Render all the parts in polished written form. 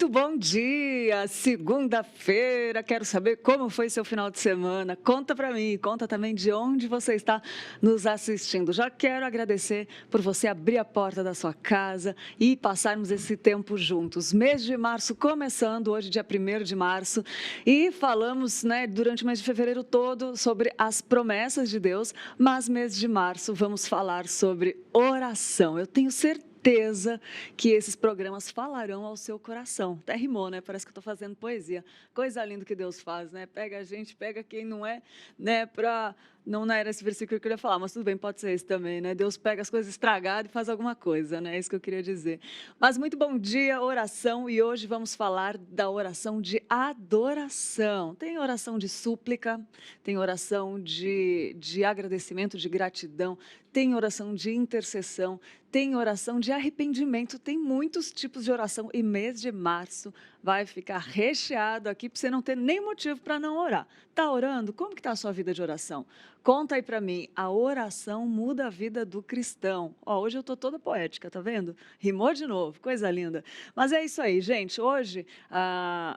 Muito bom dia! Segunda-feira, quero saber como foi seu final de semana. Conta para mim, conta também de onde você está nos assistindo. Já quero agradecer por você abrir a porta da sua casa e passarmos esse tempo juntos. Mês de março começando, hoje dia 1º de março, e falamos, durante o mês de fevereiro todo sobre as promessas de Deus, mas mês de março vamos falar sobre oração. Eu tenho certeza que esses programas falarão ao seu coração. Até rimou, né? Parece que eu estou fazendo poesia. Coisa linda que Deus faz, né? Pega a gente, pega quem não é, né? Não era esse versículo que eu queria falar, mas tudo bem, pode ser esse também, né? Deus pega as coisas estragadas e faz alguma coisa, né? É isso que eu queria dizer. Mas muito bom dia, oração, e hoje vamos falar da oração de adoração. Tem oração de súplica, tem oração de agradecimento, de gratidão, tem oração de intercessão, tem oração de arrependimento, tem muitos tipos de oração, e mês de março vai ficar recheado aqui para você não ter nem motivo para não orar. Está orando? Como que está a sua vida de oração? Conta aí para mim, a oração muda a vida do cristão. Hoje eu estou toda poética, tá vendo? Rimou de novo, coisa linda. Mas é isso aí, gente. Hoje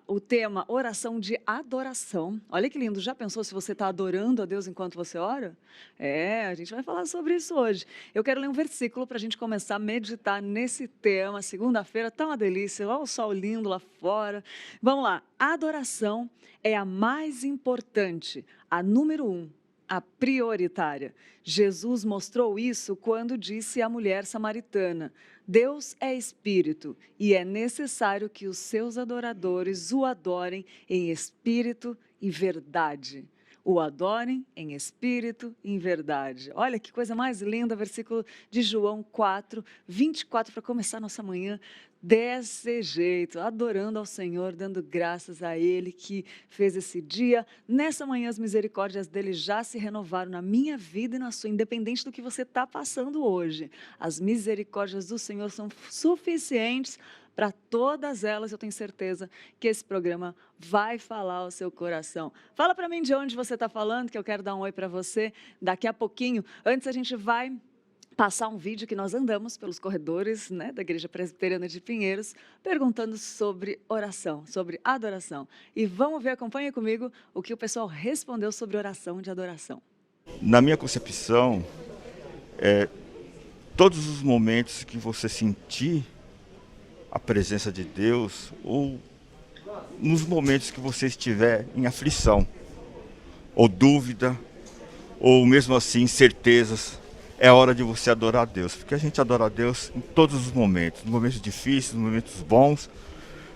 o tema oração de adoração. Olha que lindo, já pensou se você está adorando a Deus enquanto você ora? A gente vai falar sobre isso hoje. Eu quero ler um versículo para a gente começar a meditar nesse tema. Segunda-feira tá uma delícia, olha o sol lindo lá fora. Vamos lá, a adoração é a mais importante, a número 1. A prioritária. Jesus mostrou isso quando disse à mulher samaritana: Deus é espírito e é necessário que os seus adoradores o adorem em espírito e verdade. O adorem em espírito e em verdade. Olha que coisa mais linda, versículo de João 4, 24, para começar nossa manhã desse jeito, adorando ao Senhor, dando graças a Ele que fez esse dia. Nessa manhã as misericórdias dele já se renovaram na minha vida e na sua, independente do que você está passando hoje. As misericórdias do Senhor são suficientes para todas elas. Eu tenho certeza que esse programa vai falar ao seu coração. Fala para mim de onde você está falando, que eu quero dar um oi para você daqui a pouquinho. Antes a gente vai passar um vídeo que nós andamos pelos corredores, da Igreja Presbiteriana de Pinheiros, perguntando sobre oração, sobre adoração. E vamos ver, acompanha comigo, o que o pessoal respondeu sobre oração de adoração. Na minha concepção, todos os momentos que você sentir a presença de Deus, ou nos momentos que você estiver em aflição, ou dúvida, ou mesmo assim incertezas, é hora de você adorar a Deus, porque a gente adora a Deus em todos os momentos difíceis, nos momentos bons,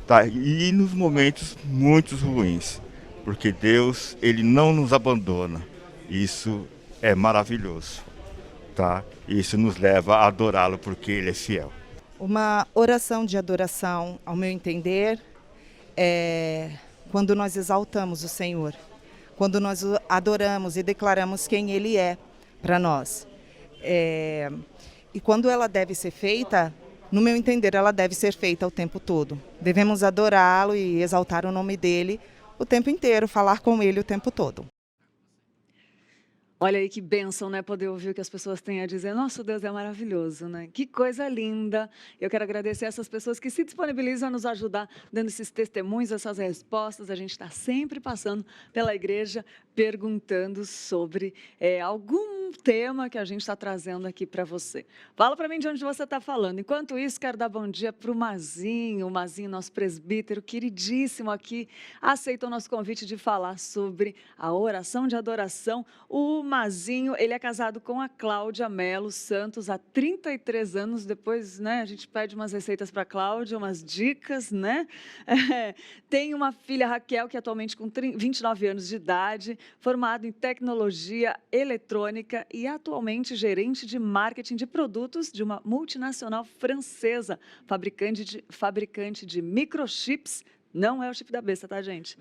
tá? E nos momentos muito ruins, porque Deus, Ele não nos abandona. Isso é maravilhoso, tá? Isso nos leva a adorá-lo porque Ele é fiel. Uma oração de adoração, ao meu entender, é quando nós exaltamos o Senhor, quando nós o adoramos e declaramos quem Ele é para nós. E quando ela deve ser feita, no meu entender, ela deve ser feita o tempo todo. Devemos adorá-lo e exaltar o nome dele o tempo inteiro, falar com ele o tempo todo. Olha aí que bênção, poder ouvir o que as pessoas têm a dizer. Nosso Deus é maravilhoso, Que coisa linda. Eu quero agradecer a essas pessoas que se disponibilizam a nos ajudar, dando esses testemunhos, essas respostas. A gente está sempre passando pela igreja, perguntando sobre algum tema que a gente está trazendo aqui para você. Fala para mim de onde você está falando. Enquanto isso, quero dar bom dia para o Mazinho, nosso presbítero, queridíssimo aqui, aceitou o nosso convite de falar sobre a oração de adoração. O Mazinho, ele é casado com a Cláudia Melo Santos há 33 anos. Depois, a gente pede umas receitas para a Cláudia, umas dicas, Tem uma filha, Raquel, que atualmente com 29 anos de idade, formado em tecnologia eletrônica e atualmente gerente de marketing de produtos de uma multinacional francesa, fabricante de microchips. Não é o chip da besta, tá, gente?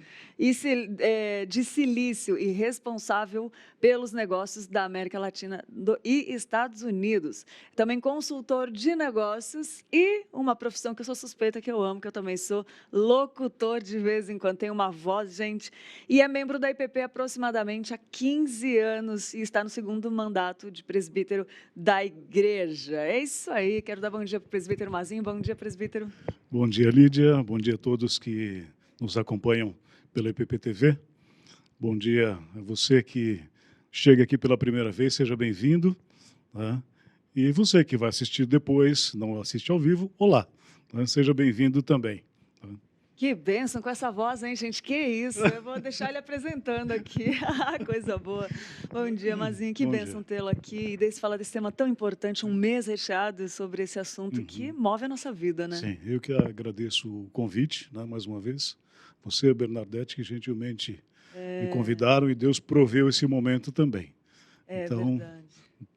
De silício e responsável pelos negócios da América Latina e Estados Unidos. Também consultor de negócios e uma profissão que eu sou suspeita, que eu amo, que eu também sou locutor de vez em quando. Tenho uma voz, gente. E é membro da IPP aproximadamente há 15 anos e está no 2º mandato de presbítero da igreja. É isso aí. Quero dar bom dia para o presbítero Mazinho. Bom dia, presbítero. Bom dia, Lídia. Bom dia a todos que nos acompanham pela IPP-TV. Bom dia a você que chega aqui pela primeira vez, seja bem-vindo. Tá? E você que vai assistir depois, não assiste ao vivo, olá, tá? Seja bem-vindo também. Tá? Que bênção com essa voz, hein, gente? Que isso? Eu vou deixar ele apresentando aqui. Coisa boa. Bom dia, Mazinho. Que Bom bênção dia. tê-lo aqui. E daí se falar desse tema tão importante, um mês recheado sobre esse assunto que move a nossa vida, né? Sim, eu que agradeço o convite, né, mais uma vez. Você, Bernadette, que gentilmente me convidaram e Deus proveu esse momento também. É Então, verdade.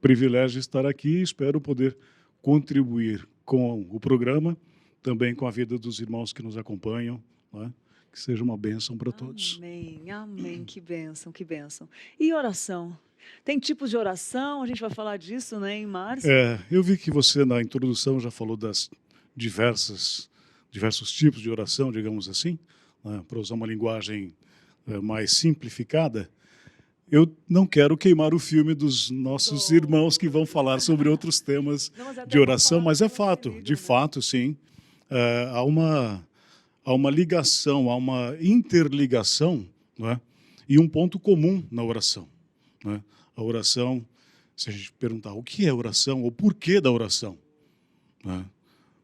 privilégio estar aqui e espero poder contribuir com o programa, também com a vida dos irmãos que nos acompanham, né? Que seja uma bênção para todos. Amém, amém. Que bênção, que bênção. E oração? Tem tipos de oração? A gente vai falar disso, né, em março? Eu vi que você, na introdução, já falou das diversos tipos de oração, digamos assim, né? Para usar uma linguagem mais simplificada. Eu não quero queimar o filme dos nossos irmãos que vão falar sobre outros temas Não, mas é até de bom oração, falar mas que é você fato, liga, de né? fato, sim. Há uma ligação, há uma interligação, não é? E um ponto comum na oração. Não é? A oração, se a gente perguntar o que é oração, ou porquê da oração. Não é?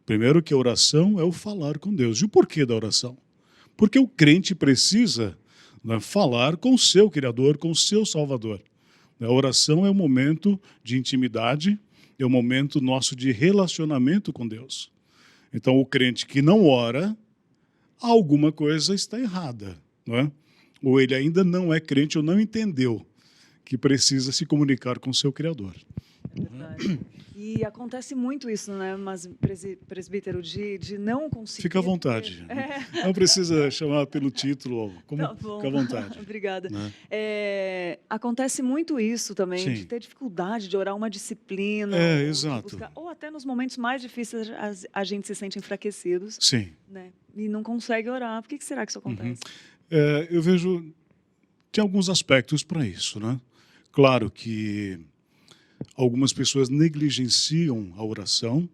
Primeiro que a oração é o falar com Deus. E o porquê da oração? Porque o crente precisa, né, falar com o seu Criador, com o seu Salvador. A oração é um momento de intimidade, é um momento nosso de relacionamento com Deus. Então, o crente que não ora, alguma coisa está errada, não é? Ou ele ainda não é crente ou não entendeu que precisa se comunicar com o seu Criador. É verdade. E acontece muito isso, né, mas presbítero, de não conseguir... Fica à vontade. É. Não precisa chamar pelo título, como Tá bom. fica à vontade. Obrigada. Né? Acontece muito isso também, Sim. de ter dificuldade de orar uma disciplina. É, ou de exato. buscar, ou até nos momentos mais difíceis a gente se sente enfraquecidos, Sim. né? E não consegue orar. Por que será que isso acontece? Eu vejo, tem alguns aspectos para isso, né? Claro que algumas pessoas negligenciam a oração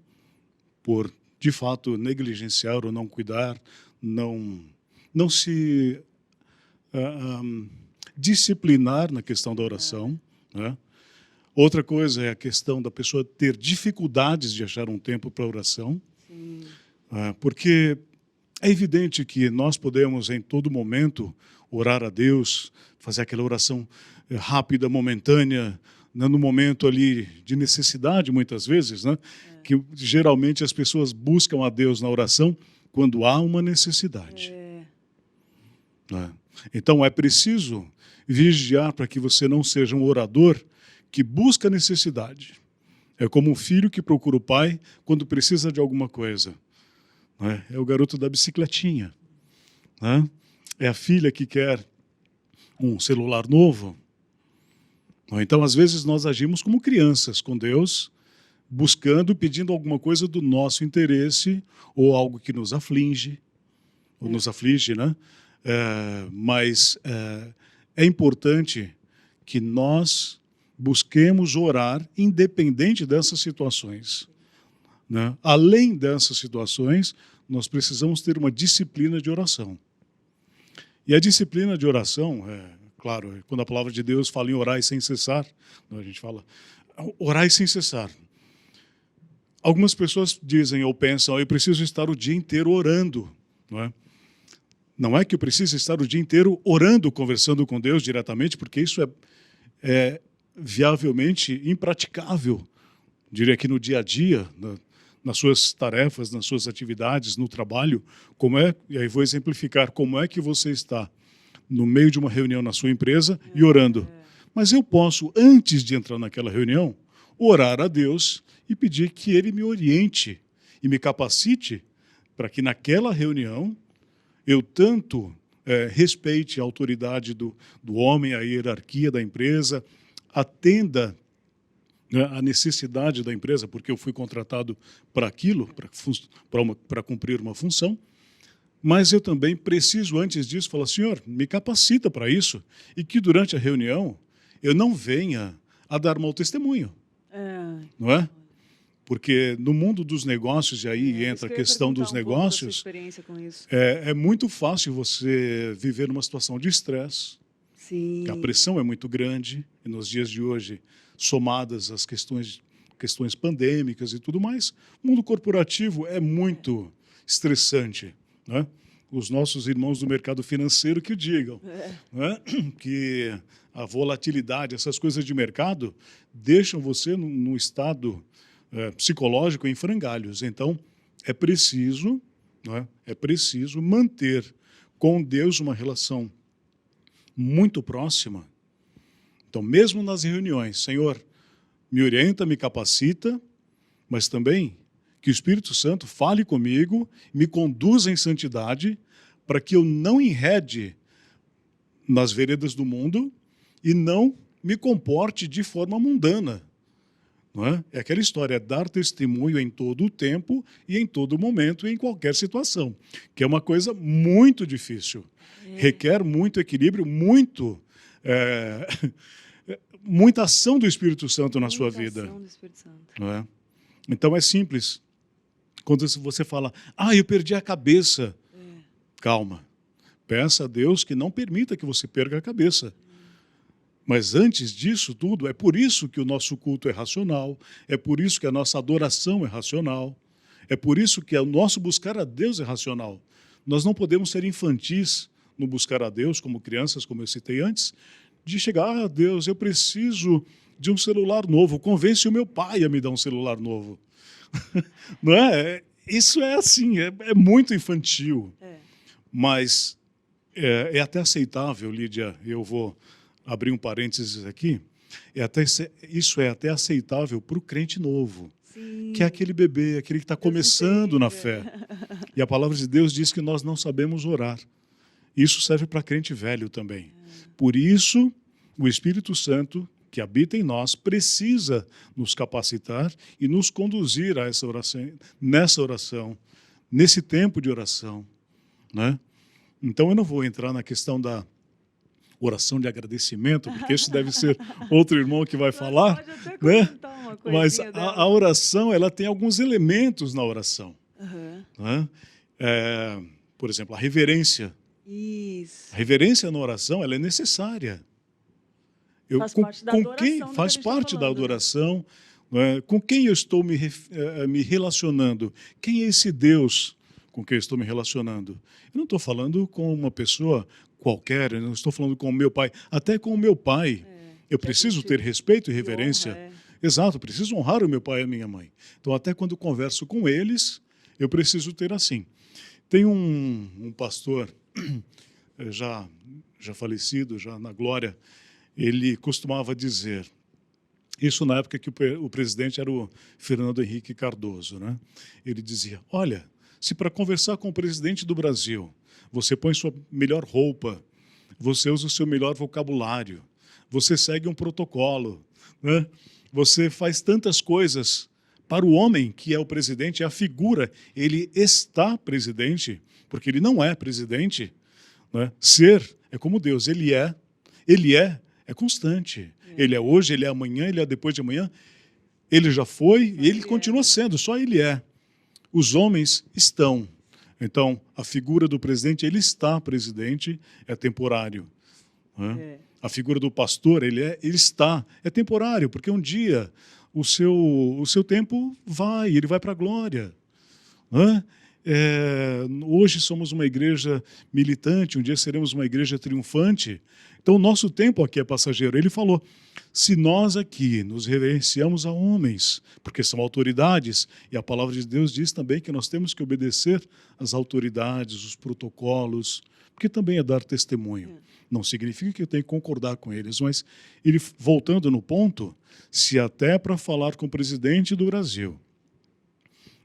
por, de fato, negligenciar ou não cuidar, não se disciplinar na questão da oração, né? Outra coisa é a questão da pessoa ter dificuldades de achar um tempo para oração, porque é evidente que nós podemos, em todo momento, orar a Deus, fazer aquela oração rápida, momentânea, né, no momento ali de necessidade, muitas vezes, né, que geralmente as pessoas buscam a Deus na oração quando há uma necessidade. Né? Então, é preciso vigiar para que você não seja um orador que busca necessidade. É como um filho que procura o pai quando precisa de alguma coisa. Né? É o garoto da bicicletinha. Né? É a filha que quer um celular novo. Então, às vezes, nós agimos como crianças com Deus, buscando, pedindo alguma coisa do nosso interesse, ou algo que nos aflige, ou nos aflige, né? Mas é importante que nós busquemos orar independente dessas situações. Né? Além dessas situações, nós precisamos ter uma disciplina de oração. E a disciplina de oração, claro, quando a palavra de Deus fala em orar sem cessar, a gente fala, orar sem cessar. Algumas pessoas dizem ou pensam, eu preciso estar o dia inteiro orando. Não é que eu preciso estar o dia inteiro orando, conversando com Deus diretamente, porque isso é viavelmente impraticável, diria que no dia a dia, nas suas tarefas, nas suas atividades, no trabalho, e aí vou exemplificar, como é que você está no meio de uma reunião na sua empresa e orando. Mas eu posso, antes de entrar naquela reunião, orar a Deus e pedir que Ele me oriente e me capacite para que naquela reunião eu tanto respeite a autoridade do homem, a hierarquia da empresa, atenda a necessidade da empresa, porque eu fui contratado para aquilo, para cumprir uma função, mas eu também preciso, antes disso, falar, Senhor, me capacita para isso, e que durante a reunião eu não venha a dar mau testemunho, não é? Porque no mundo dos negócios, e aí entra a questão dos negócios, é muito fácil você viver numa situação de estresse, Sim. que a pressão é muito grande, e nos dias de hoje, somadas às questões pandêmicas e tudo mais, o mundo corporativo é muito estressante, né? Os nossos irmãos do mercado financeiro que o digam, né? Que a volatilidade, essas coisas de mercado, deixam você num estado psicológico em frangalhos. Então, é preciso manter com Deus uma relação muito próxima. Então, mesmo nas reuniões, Senhor, me orienta, me capacita, mas também que o Espírito Santo fale comigo, me conduza em santidade, para que eu não enrede nas veredas do mundo e não me comporte de forma mundana. Não é? É aquela história, é dar testemunho em todo o tempo e em todo momento e em qualquer situação, que é uma coisa muito difícil. Requer muito equilíbrio, muita ação do Espírito Santo na sua vida. Ação do Espírito Santo. Não é? Então é simples. Quando você fala, eu perdi a cabeça. Calma. Peça a Deus que não permita que você perca a cabeça. Mas antes disso tudo, é por isso que o nosso culto é racional, é por isso que a nossa adoração é racional, é por isso que o nosso buscar a Deus é racional. Nós não podemos ser infantis no buscar a Deus, como crianças, como eu citei antes, de chegar, Deus, eu preciso de um celular novo, convence o meu pai a me dar um celular novo. Não é? Isso é assim, é muito infantil. Mas é até aceitável, Lídia, eu vou abrir um parênteses aqui, isso é até aceitável para o crente novo. Sim. Que é aquele bebê, aquele que está começando na fé. E a palavra de Deus diz que nós não sabemos orar. Isso serve para crente velho também. Por isso, o Espírito Santo, que habita em nós, precisa nos capacitar e nos conduzir a essa oração, nesse tempo de oração. Né? Então, eu não vou entrar na questão da oração de agradecimento, porque isso deve ser outro irmão que vai falar. Né? Mas a oração, ela tem alguns elementos na oração. Né? Por exemplo, a reverência. Isso. A reverência na oração, ela é necessária. Faz parte da adoração. Faz parte da adoração. Né? Com quem eu estou me relacionando? Quem é esse Deus com quem eu estou me relacionando? Eu não estou falando com uma pessoa qualquer, eu não estou falando com o meu pai. Até com o meu pai, eu preciso ter respeito e reverência. Exato, preciso honrar o meu pai e a minha mãe. Então, até quando converso com eles, eu preciso ter assim. Tem um pastor, já falecido, já na glória, ele costumava dizer, isso na época que o presidente era o Fernando Henrique Cardoso, né? Ele dizia, olha, se para conversar com o presidente do Brasil, você põe sua melhor roupa, você usa o seu melhor vocabulário, você segue um protocolo, né? Você faz tantas coisas para o homem que é o presidente, é a figura, ele está presidente, porque ele não é presidente. Né? Ser é como Deus, ele é constante. Ele é hoje, ele é amanhã, ele é depois de amanhã, ele já foi e ele continua sendo, só ele é. Os homens estão. Então, a figura do presidente, ele está presidente, é temporário. Né? A figura do pastor, ele está, é temporário, porque um dia o seu tempo ele vai para a glória. Né? Hoje somos uma igreja militante, um dia seremos uma igreja triunfante. Então, o nosso tempo aqui é passageiro. Ele falou, se nós aqui nos reverenciamos a homens, porque são autoridades, e a palavra de Deus diz também que nós temos que obedecer às autoridades, os protocolos, porque também é dar testemunho. Não significa que eu tenho que concordar com eles, mas ele, voltando no ponto, se até para falar com o presidente do Brasil,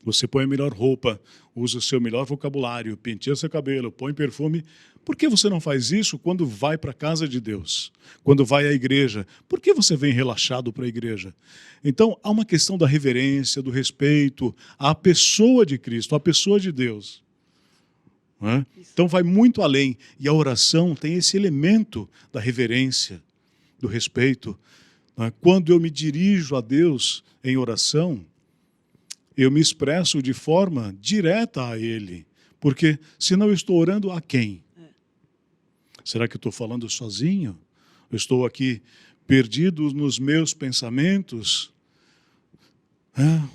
você põe a melhor roupa, usa o seu melhor vocabulário, penteia seu cabelo, põe perfume. Por que você não faz isso quando vai para a casa de Deus? Quando vai à igreja? Por que você vem relaxado para a igreja? Então, há uma questão da reverência, do respeito à pessoa de Cristo, à pessoa de Deus. Né? Então, vai muito além. E a oração tem esse elemento da reverência, do respeito. Né? Quando eu me dirijo a Deus em oração, eu me expresso de forma direta a Ele. Porque senão eu estou orando a quem? Será que eu estou falando sozinho? Eu estou aqui perdido nos meus pensamentos,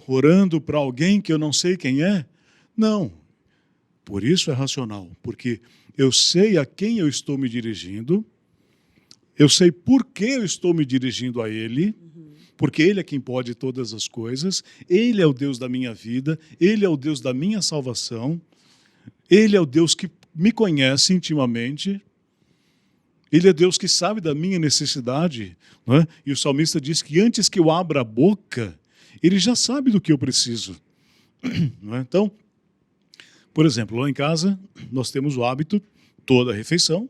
orando para alguém que eu não sei quem é? Não. Por isso é racional, porque eu sei a quem eu estou me dirigindo, eu sei por que eu estou me dirigindo a Ele, porque Ele é quem pode todas as coisas, Ele é o Deus da minha vida, Ele é o Deus da minha salvação, Ele é o Deus que me conhece intimamente, Ele é Deus que sabe da minha necessidade, não é? E o salmista diz que antes que eu abra a boca, Ele já sabe do que eu preciso. Não é? Então, por exemplo, lá em casa, nós temos o hábito, toda a refeição,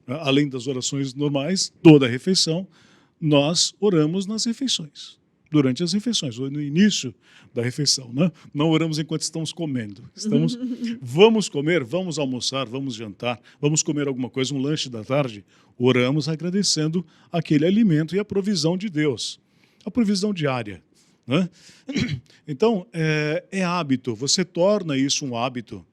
além das orações normais, toda a refeição, nós oramos nas refeições, durante as refeições, ou no início da refeição. Né? Não oramos enquanto estamos comendo. Vamos comer, vamos almoçar, vamos jantar, vamos comer alguma coisa, um lanche da tarde, oramos agradecendo aquele alimento e a provisão de Deus, a provisão diária. Né? Então, é hábito, você torna isso um hábito.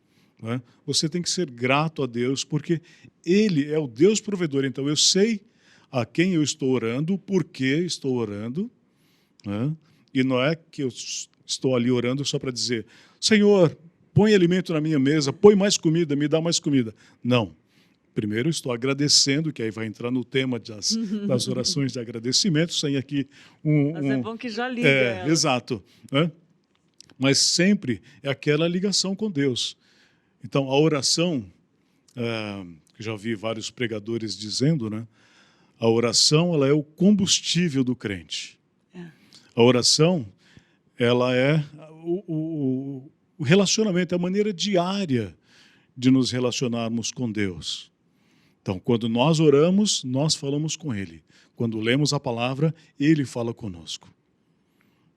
Né? Você tem que ser grato a Deus, porque Ele é o Deus provedor. Então, eu sei a quem eu estou orando, por que estou orando, né? E não é que eu estou ali orando só para dizer, Senhor, põe alimento na minha mesa, põe mais comida, me dá mais comida. Não. Primeiro, estou agradecendo, que aí vai entrar no tema das orações de agradecimento, sem aqui Mas é bom que já liga. Exato. Né? Mas sempre é aquela ligação com Deus. Então, a oração, que já ouvi vários pregadores dizendo, né? A oração, ela é o combustível do crente. A oração, ela é o relacionamento, é a maneira diária de nos relacionarmos com Deus. Então, quando nós oramos, nós falamos com Ele. Quando lemos a palavra, Ele fala conosco.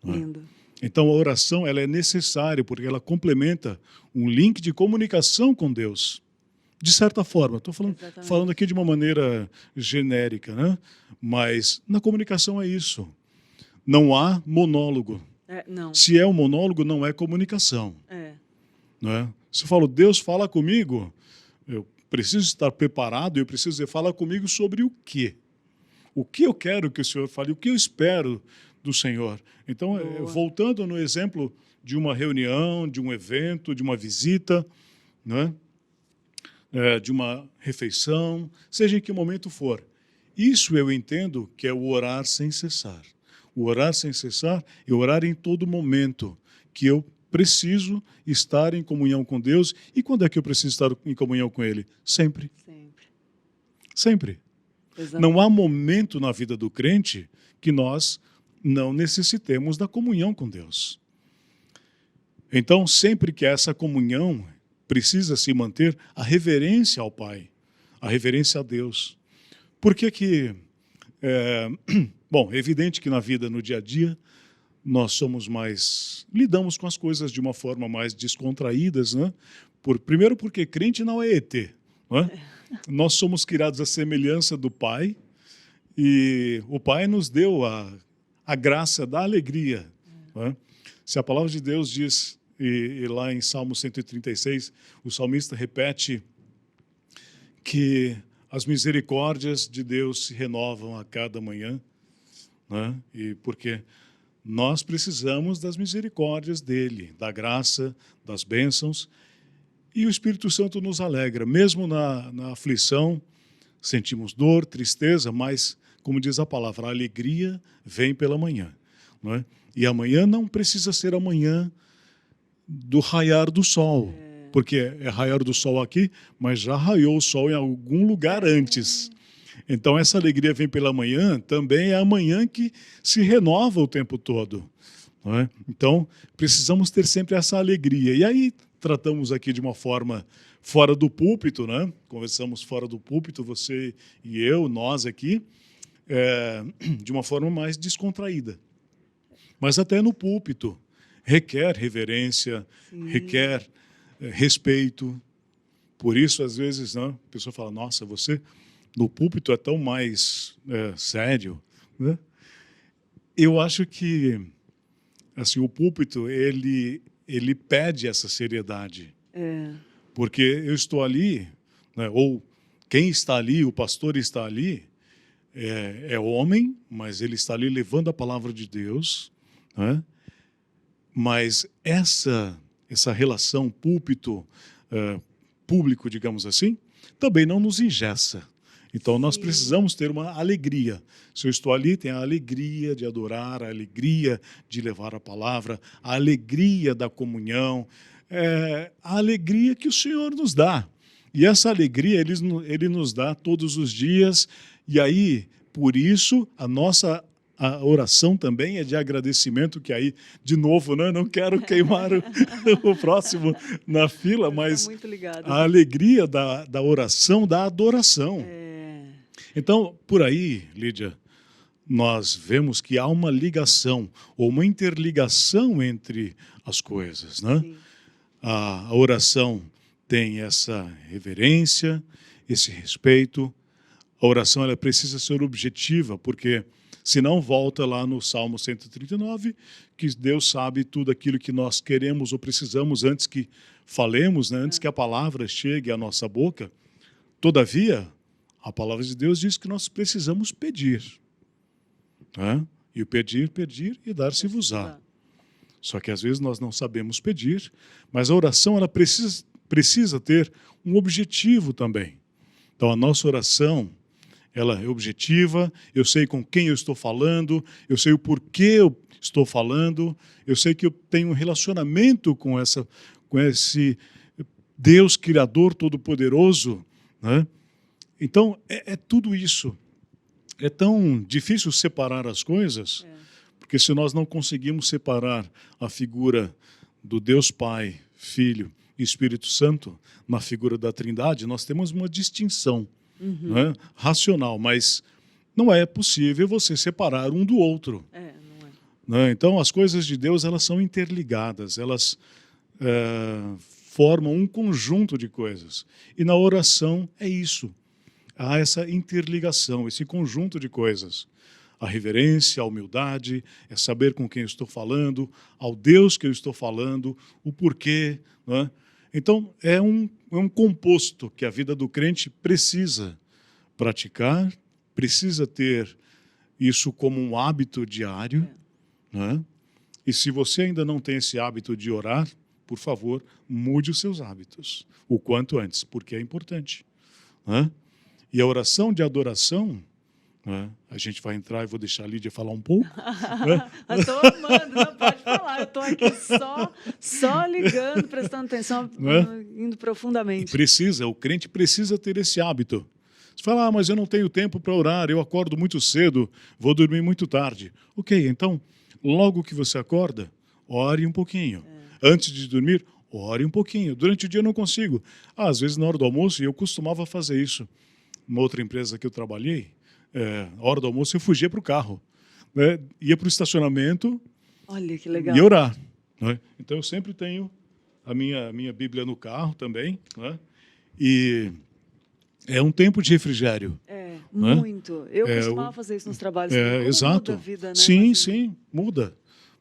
Lindo. Então, a oração, ela é necessária, porque ela complementa um link de comunicação com Deus. De certa forma, estou falando aqui de uma maneira genérica, né? Mas na comunicação é isso. Não há monólogo. Não. Se é um monólogo, não é comunicação. Não é? Se eu falo, Deus fala comigo, eu preciso estar preparado, eu preciso dizer, fala comigo sobre o quê? O que eu quero que o Senhor fale, o que eu espero do Senhor. Então, voltando no exemplo de uma reunião, de um evento, de uma visita, não é? De uma refeição, seja em que momento for. Isso eu entendo que é o orar sem cessar. O orar sem cessar é orar em todo momento, que eu preciso estar em comunhão com Deus. E quando é que eu preciso estar em comunhão com Ele? Sempre. Sempre. Exatamente. Não há momento na vida do crente que nós não necessitemos da comunhão com Deus. Então, sempre que essa comunhão precisa se manter, a reverência ao Pai, a reverência a Deus. Por que que... Bom, é evidente que na vida, no dia a dia, nós somos lidamos com as coisas de uma forma mais descontraídas, né? Primeiro porque crente não é ET, não é? Nós somos criados à semelhança do Pai, e o Pai nos deu a graça da alegria. Não é? Se a palavra de Deus diz, e lá em Salmo 136, o salmista repete que as misericórdias de Deus se renovam a cada manhã, né? E porque nós precisamos das misericórdias dele, da graça, das bênçãos, e o Espírito Santo nos alegra. Mesmo na aflição, sentimos dor, tristeza, mas, como diz a palavra, a alegria vem pela manhã. Não é? E amanhã não precisa ser amanhã do raiar do sol, porque é raiar do sol aqui, mas já raiou o sol em algum lugar antes. Então, essa alegria vem pela manhã, também é a manhã que se renova o tempo todo. Não é? Então, precisamos ter sempre essa alegria. E aí, tratamos aqui de uma forma fora do púlpito, né? Conversamos fora do púlpito, você e eu, nós aqui, de uma forma mais descontraída. Mas até no púlpito, requer reverência, requer respeito. Por isso, às vezes, né, a pessoa fala, nossa, você no púlpito é tão mais sério. Né? Eu acho que assim, o púlpito, ele pede essa seriedade. Porque eu estou ali, né, ou quem está ali, o pastor está ali, é homem, mas ele está ali levando a palavra de Deus, né? Mas essa relação púlpito, público, digamos assim, também não nos engessa. Então, nós precisamos ter uma alegria. Se eu estou ali, tem a alegria de adorar, a alegria de levar a palavra, a alegria da comunhão, a alegria que o Senhor nos dá. E essa alegria Ele nos dá todos os dias. E aí, por isso, a oração também é de agradecimento, que aí, de novo, né, não quero queimar o próximo na fila, mas muito ligado, a alegria da oração, da adoração. Então, por aí, Lídia, nós vemos que há uma ligação, ou uma interligação entre as coisas, né? A oração tem essa reverência, esse respeito. A oração ela precisa ser objetiva, porque senão volta lá no Salmo 139, que Deus sabe tudo aquilo que nós queremos ou precisamos antes que falemos, né? Antes que a palavra chegue à nossa boca. Todavia, a palavra de Deus diz que nós precisamos pedir. Né? E o pedir e dar-se-vos-á. Só que às vezes nós não sabemos pedir, mas a oração ela precisa ter um objetivo também. Então a nossa oração, ela é objetiva, eu sei com quem eu estou falando, eu sei o porquê eu estou falando, eu sei que eu tenho um relacionamento com esse Deus Criador Todo-Poderoso, né? Então, é tudo isso. É tão difícil separar as coisas, porque se nós não conseguimos separar a figura do Deus Pai, Filho e Espírito Santo na figura da Trindade, nós temos uma distinção né, racional, mas não é possível você separar um do outro. Não é. Né? Então, as coisas de Deus elas são interligadas, elas formam um conjunto de coisas. E na oração é isso. Há essa interligação, esse conjunto de coisas. A reverência, a humildade, é saber com quem eu estou falando, ao Deus que eu estou falando, o porquê. Né? Então, é um composto que a vida do crente precisa praticar, precisa ter isso como um hábito diário. Né? E se você ainda não tem esse hábito de orar, por favor, mude os seus hábitos, o quanto antes, porque é importante. Né? E a oração de adoração, né? A gente vai entrar e vou deixar a Lídia falar um pouco. Né? Estou amando, não pode falar. Eu estou aqui só ligando, prestando atenção, Né? indo profundamente. O crente precisa ter esse hábito. Você fala, mas eu não tenho tempo para orar, eu acordo muito cedo, vou dormir muito tarde. Ok, então, logo que você acorda, ore um pouquinho. Antes de dormir, ore um pouquinho. Durante o dia eu não consigo. Às vezes, na hora do almoço, eu costumava fazer isso. Uma outra empresa que eu trabalhei, na hora do almoço eu fugia para o carro, né? Ia para o estacionamento. Olha que legal. E orar. Né? Então eu sempre tenho a minha Bíblia no carro também, né? E é um tempo de refrigério. Né? Muito. Eu costumava fazer isso nos trabalhos. Exato. Muda a vida, né? Sim, sim, muda.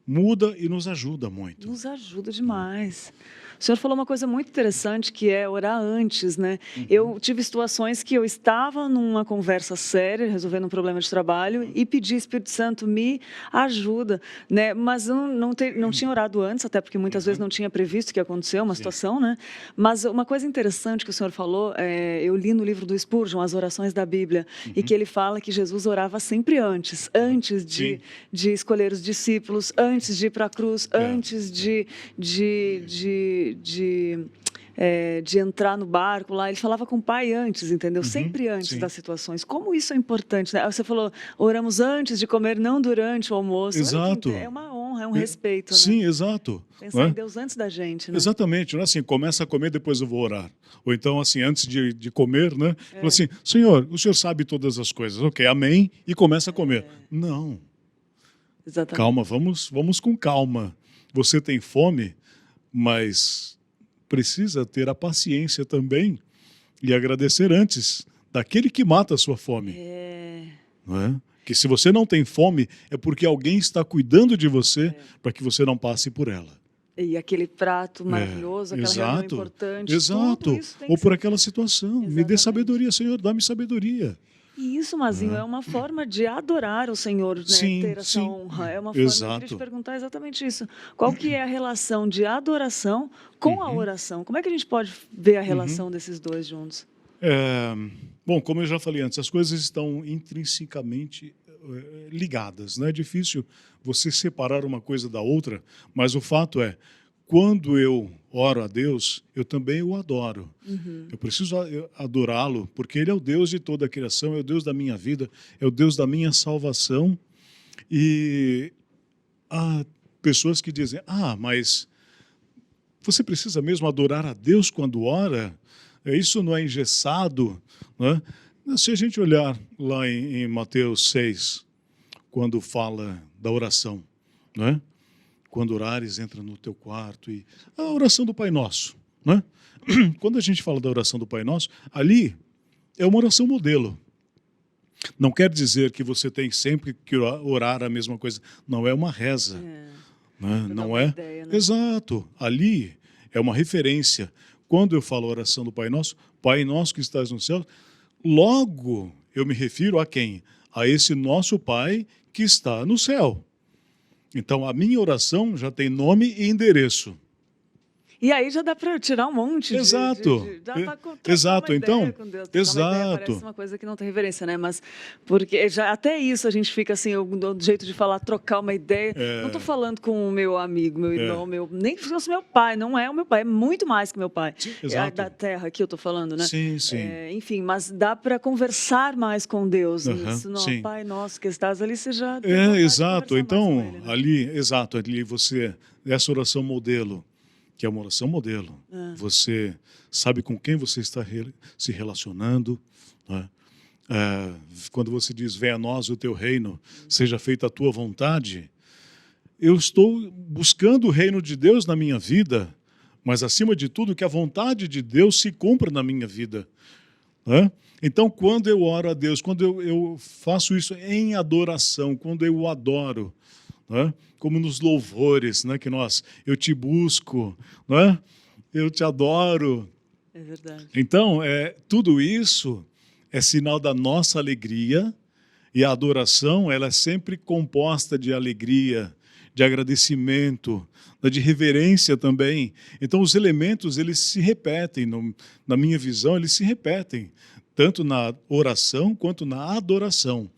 Muda e nos ajuda muito. Nos ajuda demais. O senhor falou uma coisa muito interessante, que é orar antes, né? Eu tive situações que eu estava numa conversa séria, resolvendo um problema de trabalho, e pedi, Espírito Santo, me ajuda, né? Mas não tinha orado antes, até porque muitas vezes não tinha previsto que ia acontecer uma situação, né? Mas uma coisa interessante que o senhor falou, eu li no livro do Spurgeon, As Orações da Bíblia, e que ele fala que Jesus orava sempre antes de escolher os discípulos, antes de ir para a cruz, antes de entrar no barco lá, ele falava com o pai antes, entendeu? Sempre antes das situações. Como isso é importante, né? Você falou, oramos antes de comer, não durante o almoço. Exato. É uma honra, é um respeito, né? Sim, exato. Pensar em Deus antes da gente, né? Exatamente, não é assim, começa a comer, depois eu vou orar. Ou então, assim, antes de comer, né? Fala assim, Senhor, o Senhor sabe todas as coisas. Ok, amém, e começa a comer. Não. Exatamente. Calma, vamos com calma. Você tem fome, mas precisa ter a paciência também e agradecer antes daquele que mata a sua fome. Não é? Que se você não tem fome, é porque alguém está cuidando de você para que você não passe por ela. E aquele prato maravilhoso, aquela reunião Exato, importante. exato. Tudo isso tem Ou que por ser... aquela situação. Me dê Exatamente. sabedoria, Senhor, dá-me sabedoria. E isso, Mazinho, é uma forma de adorar o Senhor, né? Sim, Ter essa sim. honra. É uma forma, eu queria te Exato. perguntar exatamente isso. Qual que é a relação de adoração com a oração? Como é que a gente pode ver a relação desses dois juntos? Bom, como eu já falei antes, as coisas estão intrinsecamente ligadas. Não é difícil você separar uma coisa da outra, mas o fato é, quando eu oro a Deus, eu também o adoro. Eu preciso adorá-lo, porque Ele é o Deus de toda a criação, é o Deus da minha vida, é o Deus da minha salvação. E há pessoas que dizem, mas você precisa mesmo adorar a Deus quando ora? Isso não é engessado? Não é? Se a gente olhar lá em Mateus 6, quando fala da oração, não é? Quando orares, entra no teu quarto e a oração do Pai Nosso, não é? Quando a gente fala da oração do Pai Nosso, ali é uma oração modelo. Não quer dizer que você tem sempre que orar a mesma coisa. Não é uma reza. Não é? Ideia, né? Exato. Ali é uma referência. Quando eu falo oração do Pai Nosso que estás no céu, logo eu me refiro a quem? A esse nosso Pai que está no céu. Então, a minha oração já tem nome e endereço. E aí já dá para tirar um monte Exato. dá para Exato, então, com Deus. exato. Parece uma coisa que não tem referência, né? Mas porque já até isso a gente fica assim, do jeito de falar, trocar uma ideia. Não estou falando com o meu amigo, meu irmão, nem se fosse meu pai, não é o meu pai, é muito mais que meu pai. Sim, É exato. da terra que eu estou falando, né? Sim, sim. Enfim, mas dá para conversar mais com Deus nisso. Não, sim. Pai nosso que estás ali, você já tem vontade de Exato. conversar Então, mais com ele, né? ali você, essa oração modelo, que é uma oração modelo. Você sabe com quem você está se relacionando. Né? Quando você diz, venha a nós o teu reino, seja feita a tua vontade, eu estou buscando o reino de Deus na minha vida, mas acima de tudo que a vontade de Deus se cumpra na minha vida. Né? Então, quando eu oro a Deus, quando eu faço isso em adoração, quando eu o adoro, né? Como nos louvores, né? Que eu te busco, né? Eu te adoro. É verdade. Então, tudo isso é sinal da nossa alegria, e a adoração ela é sempre composta de alegria, de agradecimento, de reverência também. Então, os elementos eles se repetem, na minha visão, eles se repetem, tanto na oração quanto na adoração.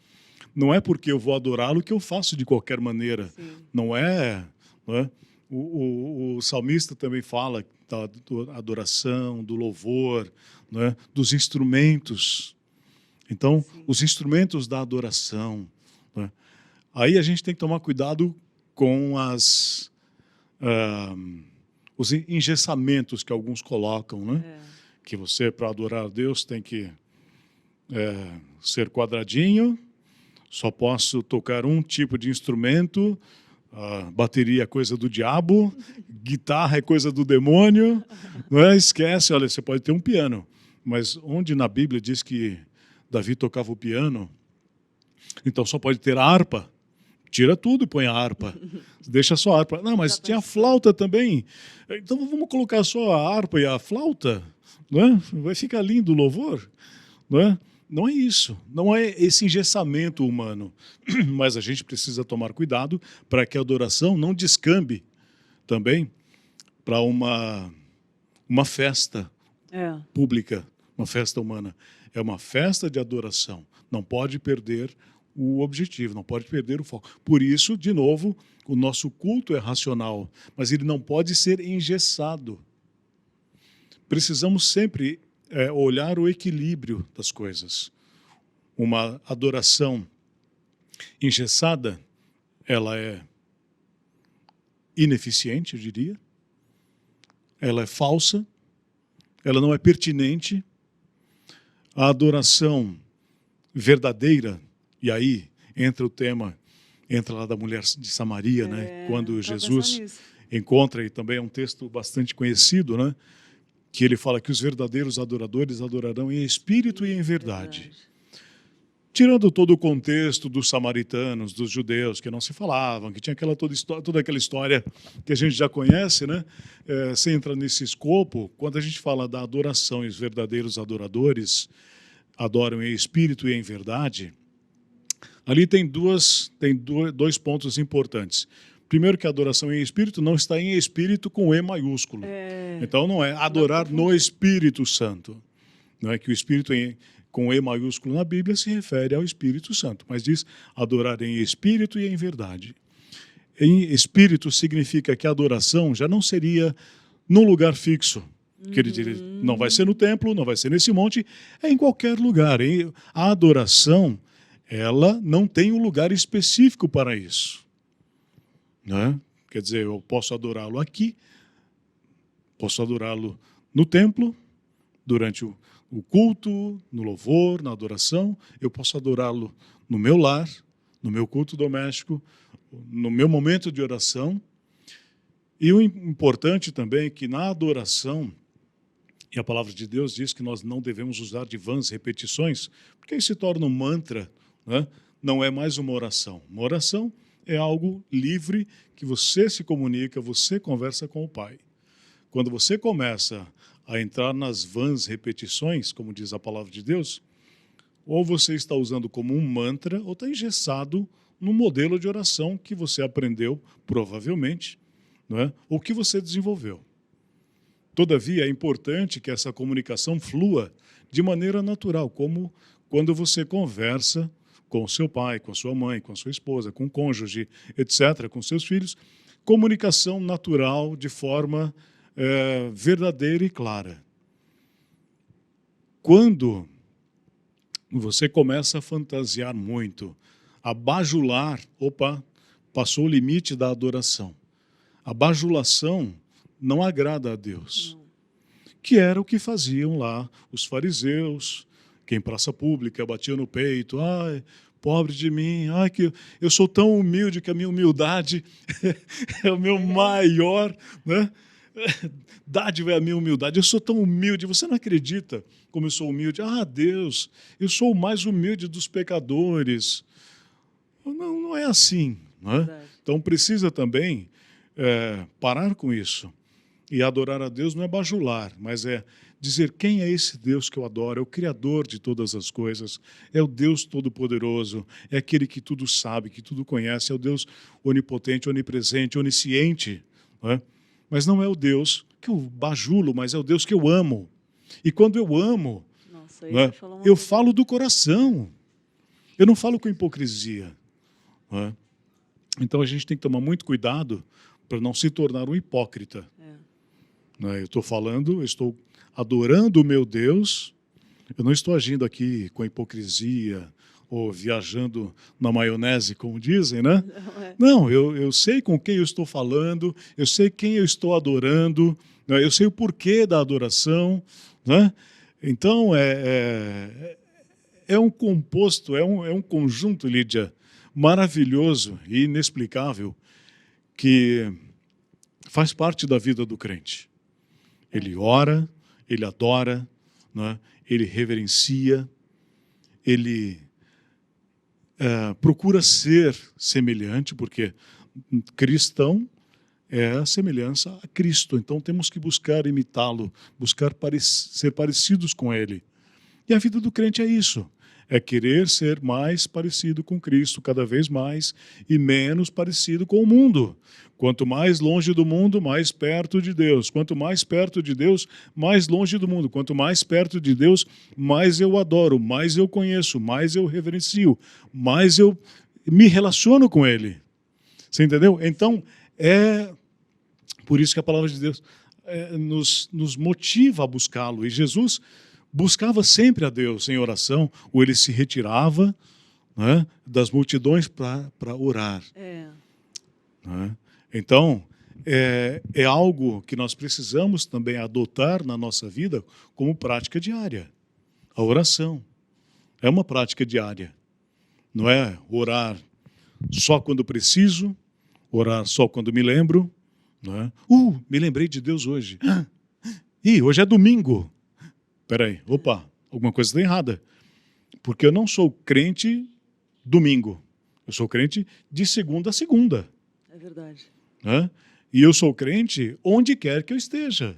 Não é porque eu vou adorá-lo que eu faço de qualquer maneira. Não é? O salmista também fala da adoração, do louvor, não é? Dos instrumentos. Então, os instrumentos da adoração. Não é? Aí a gente tem que tomar cuidado com os engessamentos que alguns colocam, né? Que você, para adorar a Deus, tem que ser quadradinho, só posso tocar um tipo de instrumento, bateria é coisa do diabo, guitarra é coisa do demônio, não é? Esquece, olha, você pode ter um piano, mas onde na Bíblia diz que Davi tocava o piano, então só pode ter a harpa, tira tudo e põe a harpa, deixa só a harpa. Não, mas tinha a flauta também, então vamos colocar só a harpa e a flauta, não é? Vai ficar lindo o louvor, não é? Não é isso, não é esse engessamento humano, mas a gente precisa tomar cuidado para que a adoração não descambe também para uma festa pública, uma festa humana. É uma festa de adoração, não pode perder o objetivo, não pode perder o foco. Por isso, de novo, o nosso culto é racional, mas ele não pode ser engessado. Precisamos sempre olhar o equilíbrio das coisas. Uma adoração engessada, ela é ineficiente, eu diria. Ela é falsa, ela não é pertinente. A adoração verdadeira, e aí entra o tema, entra lá da mulher de Samaria, né? Quando Jesus encontra, e também é um texto bastante conhecido, né? Que ele fala que os verdadeiros adoradores adorarão em espírito e em verdade. tirando todo o contexto dos samaritanos, dos judeus, que não se falavam, que tinha toda aquela história que a gente já conhece, né? Sem entrar nesse escopo, quando a gente fala da adoração e os verdadeiros adoradores adoram em espírito e em verdade, ali tem dois pontos importantes. Primeiro, que a adoração em espírito não está em espírito com E maiúsculo. Então, não é adorar no Espírito Santo. Não é que o Espírito com E maiúsculo na Bíblia se refere ao Espírito Santo, mas diz adorar em espírito e em verdade. Em espírito significa que a adoração já não seria num lugar fixo. Que ele diria, não vai ser no templo, não vai ser nesse monte, é em qualquer lugar. A adoração, ela não tem um lugar específico para isso. Né? Quer dizer, eu posso adorá-lo aqui, posso adorá-lo no templo, durante o culto, no louvor, na adoração. Eu posso adorá-lo no meu lar, no meu culto doméstico, no meu momento de oração. E o importante também é que na adoração, e a palavra de Deus diz que nós não devemos usar de vãs repetições, porque isso se torna um mantra, né? Não é mais uma oração. Uma oração é algo livre, que você se comunica, você conversa com o Pai. Quando você começa a entrar nas vãs repetições, como diz a palavra de Deus, ou você está usando como um mantra, ou está engessado num modelo de oração que você aprendeu, provavelmente, não é? Ou que você desenvolveu. Todavia, é importante que essa comunicação flua de maneira natural, como quando você conversa com o seu pai, com a sua mãe, com a sua esposa, com o cônjuge, etc., com seus filhos. Comunicação natural, de forma verdadeira e clara. Quando você começa a fantasiar muito, a bajular, passou o limite da adoração. A bajulação não agrada a Deus. Que era o que faziam lá os fariseus, que em praça pública batiam no peito, ai, pobre de mim, ai, que eu sou tão humilde que a minha humildade é o meu maior, né? Dádiva é a minha humildade, eu sou tão humilde, você não acredita como eu sou humilde? Ah, Deus, eu sou o mais humilde dos pecadores. Não é assim, né? Então precisa também parar com isso. E adorar a Deus não é bajular, mas é dizer quem é esse Deus que eu adoro, é o Criador de todas as coisas, é o Deus Todo-Poderoso, é aquele que tudo sabe, que tudo conhece, é o Deus onipotente, onipresente, onisciente, não é? Mas não é o Deus que eu bajulo, mas é o Deus que eu amo. E quando eu amo, não é? Eu falo do coração, eu não falo com hipocrisia. Não é? Então a gente tem que tomar muito cuidado para não se tornar um hipócrita. Eu estou falando, eu estou adorando o meu Deus, eu não estou agindo aqui com hipocrisia ou viajando na maionese, como dizem, né? Não, eu sei com quem eu estou falando, eu sei quem eu estou adorando, né? Eu sei o porquê da adoração, né? Então, é um composto, é um conjunto, Lídia, maravilhoso e inexplicável, que faz parte da vida do crente. Ele ora, ele adora, né? Ele reverencia, ele procura ser semelhante, porque cristão é a semelhança a Cristo. Então temos que buscar imitá-lo, buscar ser parecidos com ele. E a vida do crente é isso. É querer ser mais parecido com Cristo, cada vez mais, e menos parecido com o mundo. Quanto mais longe do mundo, mais perto de Deus. Quanto mais perto de Deus, mais longe do mundo. Quanto mais perto de Deus, mais eu adoro, mais eu conheço, mais eu reverencio, mais eu me relaciono com Ele. Você entendeu? Então, é por isso que a palavra de Deus nos motiva a buscá-lo. E Jesus buscava sempre a Deus em oração, ou ele se retirava, né, das multidões para orar. Né? Então, é algo que nós precisamos também adotar na nossa vida como prática diária. A oração é uma prática diária. Não é orar só quando preciso, orar só quando me lembro. Não é? Me lembrei de Deus hoje. Hoje é domingo. Espera aí, alguma coisa está errada. Porque eu não sou crente domingo. Eu sou crente de segunda a segunda. É verdade. Né? E eu sou crente onde quer que eu esteja.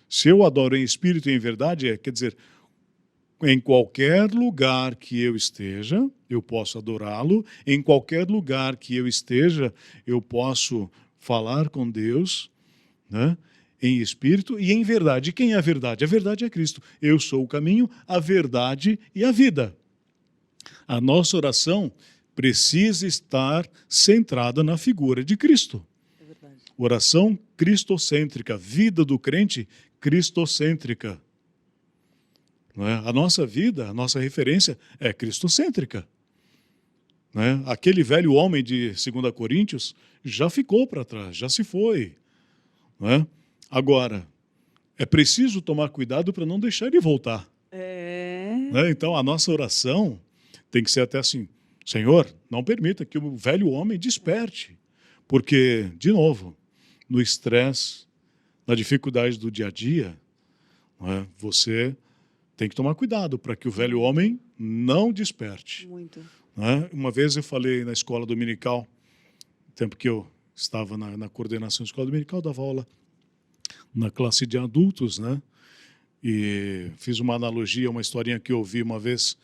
Se eu adoro em espírito e em verdade, quer dizer, em qualquer lugar que eu esteja, eu posso adorá-lo. Em qualquer lugar que eu esteja, eu posso falar com Deus, né? Em espírito e em verdade. E quem é a verdade? A verdade é Cristo. Eu sou o caminho, a verdade e a vida. A nossa oração precisa estar centrada na figura de Cristo. É verdade. Oração cristocêntrica, vida do crente cristocêntrica. Não é? A nossa vida, a nossa referência é cristocêntrica. Não é? Aquele velho homem de 2 Coríntios já ficou para trás, já se foi. Não é? Agora, é preciso tomar cuidado para não deixar ele voltar. Né? Então, a nossa oração tem que ser até assim: Senhor, não permita que o velho homem desperte. Porque, de novo, no estresse, na dificuldade do dia a dia, não é? Você tem que tomar cuidado para que o velho homem não desperte. Muito. Né? Uma vez eu falei na escola dominical, no tempo que eu estava na coordenação da escola dominical, dava aula na classe de adultos, né? E fiz uma analogia, uma historinha que eu ouvi uma vez,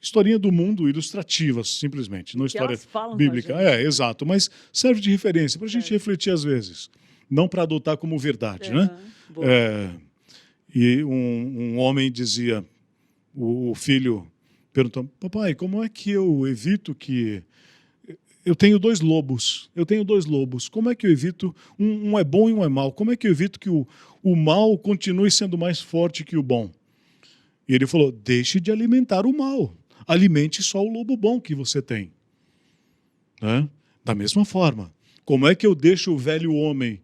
historinha do mundo ilustrativa, simplesmente, não história elas falam bíblica. com a gente, né? Exato, mas serve de referência para a gente refletir às vezes, não para adotar como verdade, né? Boa. E um homem dizia, o filho perguntou: papai, como é que eu evito que... Eu tenho dois lobos, como é que eu evito... Um é bom e um é mau, como é que eu evito que o mal continue sendo mais forte que o bom? E ele falou: deixe de alimentar o mal, alimente só o lobo bom que você tem. Né? Da mesma forma, como é que eu deixo o velho homem...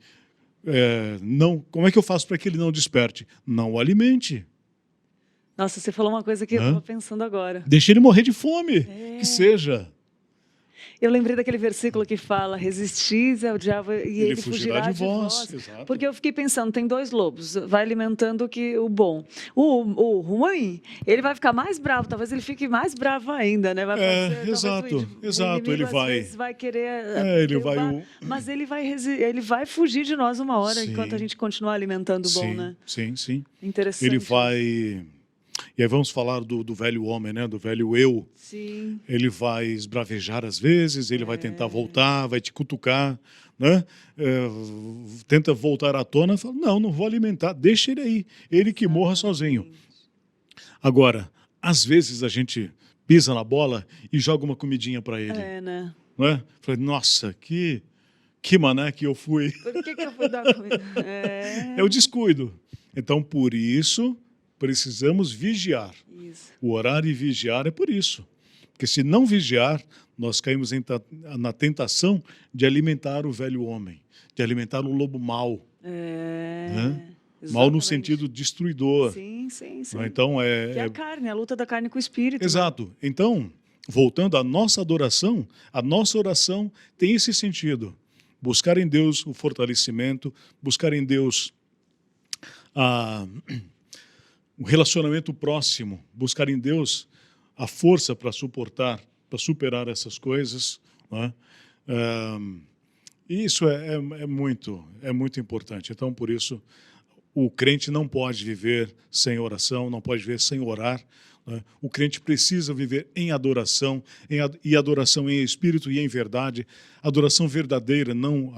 como é que eu faço para que ele não desperte? Não o alimente. Nossa, você falou uma coisa que eu estava pensando agora. Deixe ele morrer de fome, que seja. Eu lembrei daquele versículo que fala: resistis ao diabo e ele fugirá de vós. Exato. Porque eu fiquei pensando, tem dois lobos, vai alimentando o bom. O ruim, ele vai ficar mais bravo, talvez ele fique mais bravo ainda, né? Vai fazer, exato. Ele vai querer... Mas ele vai fugir de nós uma hora, enquanto a gente continuar alimentando o bom, né? Sim. Interessante. Ele vai... E aí vamos falar do velho homem, né? Do velho eu. Sim. Ele vai esbravejar às vezes, ele vai tentar voltar, vai te cutucar, né? Tenta voltar à tona, fala: não vou alimentar, deixa ele aí, ele que morra sozinho. Agora, às vezes a gente pisa na bola e joga uma comidinha para ele. Né? Não é? Falei: nossa, que mané que eu fui. Por que eu fui dar comida? É o descuido. Então, por isso... precisamos vigiar. Isso. O orar e vigiar é por isso. Porque se não vigiar, nós caímos na tentação de alimentar o velho homem, de alimentar o lobo mau. Né? Mal no sentido destruidor. Sim. Então, que é a carne, a luta da carne com o espírito. Exato. Né? Então, voltando à nossa adoração, a nossa oração tem esse sentido. Buscar em Deus o fortalecimento, buscar em Deus um relacionamento próximo, buscar em Deus a força para superar essas coisas. Né? E isso é muito importante. Então, por isso, o crente não pode viver sem oração, não pode viver sem orar. Né? O crente precisa viver em adoração, e adoração em espírito e em verdade, adoração verdadeira, não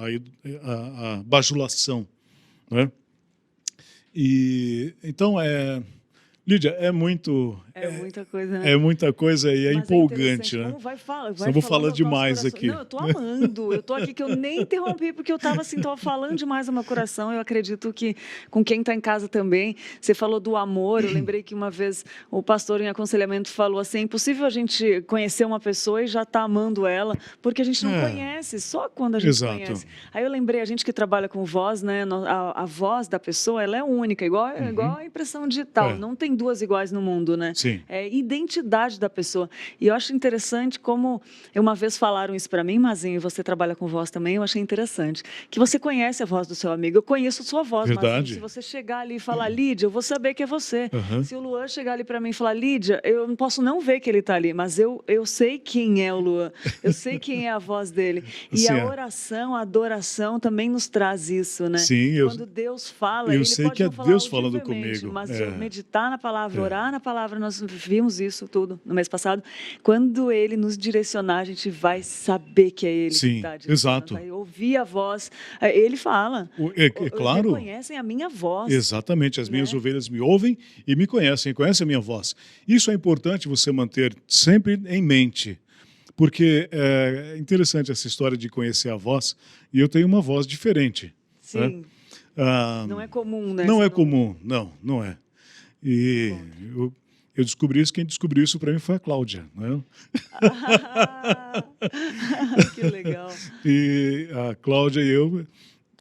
a bajulação. Né? E então Lídia, é muita coisa, né? É muita coisa e é empolgante, né? Eu vou falar demais aqui. Não, eu tô amando. Eu tô aqui que eu nem interrompi porque eu tava falando demais no meu coração. Eu acredito que com quem está em casa também. Você falou do amor. Eu lembrei que uma vez o pastor em aconselhamento falou assim: é impossível a gente conhecer uma pessoa e já tá amando ela, porque a gente não conhece, só quando a gente conhece. Aí eu lembrei, a gente que trabalha com voz, né? A voz da pessoa, ela é única, igual a impressão digital. Não tem duas iguais no mundo, né? Sim. É identidade da pessoa. E eu acho interessante como, uma vez falaram isso para mim, Mazinho, e você trabalha com voz também, eu achei interessante, que você conhece a voz do seu amigo. Eu conheço a sua voz, Verdade. Mazinho. Se você chegar ali e falar, Lídia, eu vou saber que é você. Aham. Se o Luan chegar ali para mim e falar, Lídia, eu não posso não ver que ele está ali, mas eu sei quem é o Luan, eu sei quem é a voz dele. E Sim, a é. oração, a adoração também nos traz isso, né? Sim, Quando Deus fala, eu ele sei pode que é não falar Deus falando audivelmente, comigo. mas de É. meditar na palavra, É. orar na palavra, nós vimos isso tudo no mês passado. Quando ele nos direcionar, a gente vai saber que é ele que Sim, está direcionando, exato. vai ouvir a voz. Ele fala, É claro. reconhecem a minha voz. Exatamente, as minhas né? ovelhas me ouvem e me conhecem a minha voz. Isso é importante você manter sempre em mente, porque é interessante essa história de conhecer a voz, e eu tenho uma voz diferente. Sim, não é comum, né? Não Você é comum, não é. E eu descobri isso, quem descobriu isso para mim foi a Cláudia. Né? Que legal. E a Cláudia e eu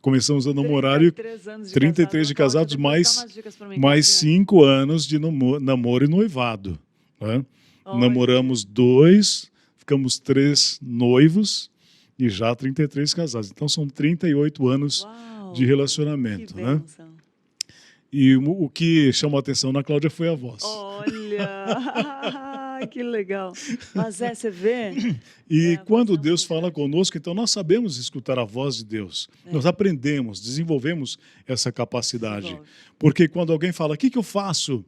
começamos a namorar 33 anos de 33 de casado, casados, Cláudia, depois dá umas dicas pra mim, mais Claudinha. 5 anos de namoro e noivado. Né? Olha. Namoramos 2, ficamos 3 noivos e já 33 casados. Então são 38 anos Uau, de relacionamento. que Né? bênção. E o que chamou a atenção na Cláudia foi a voz. Olha, que legal. Mas você vê... E a quando voz é Deus uma fala conosco, então nós sabemos escutar a voz de Deus. Nós aprendemos, desenvolvemos essa capacidade. Desenvolve. Porque quando alguém fala, o que eu faço?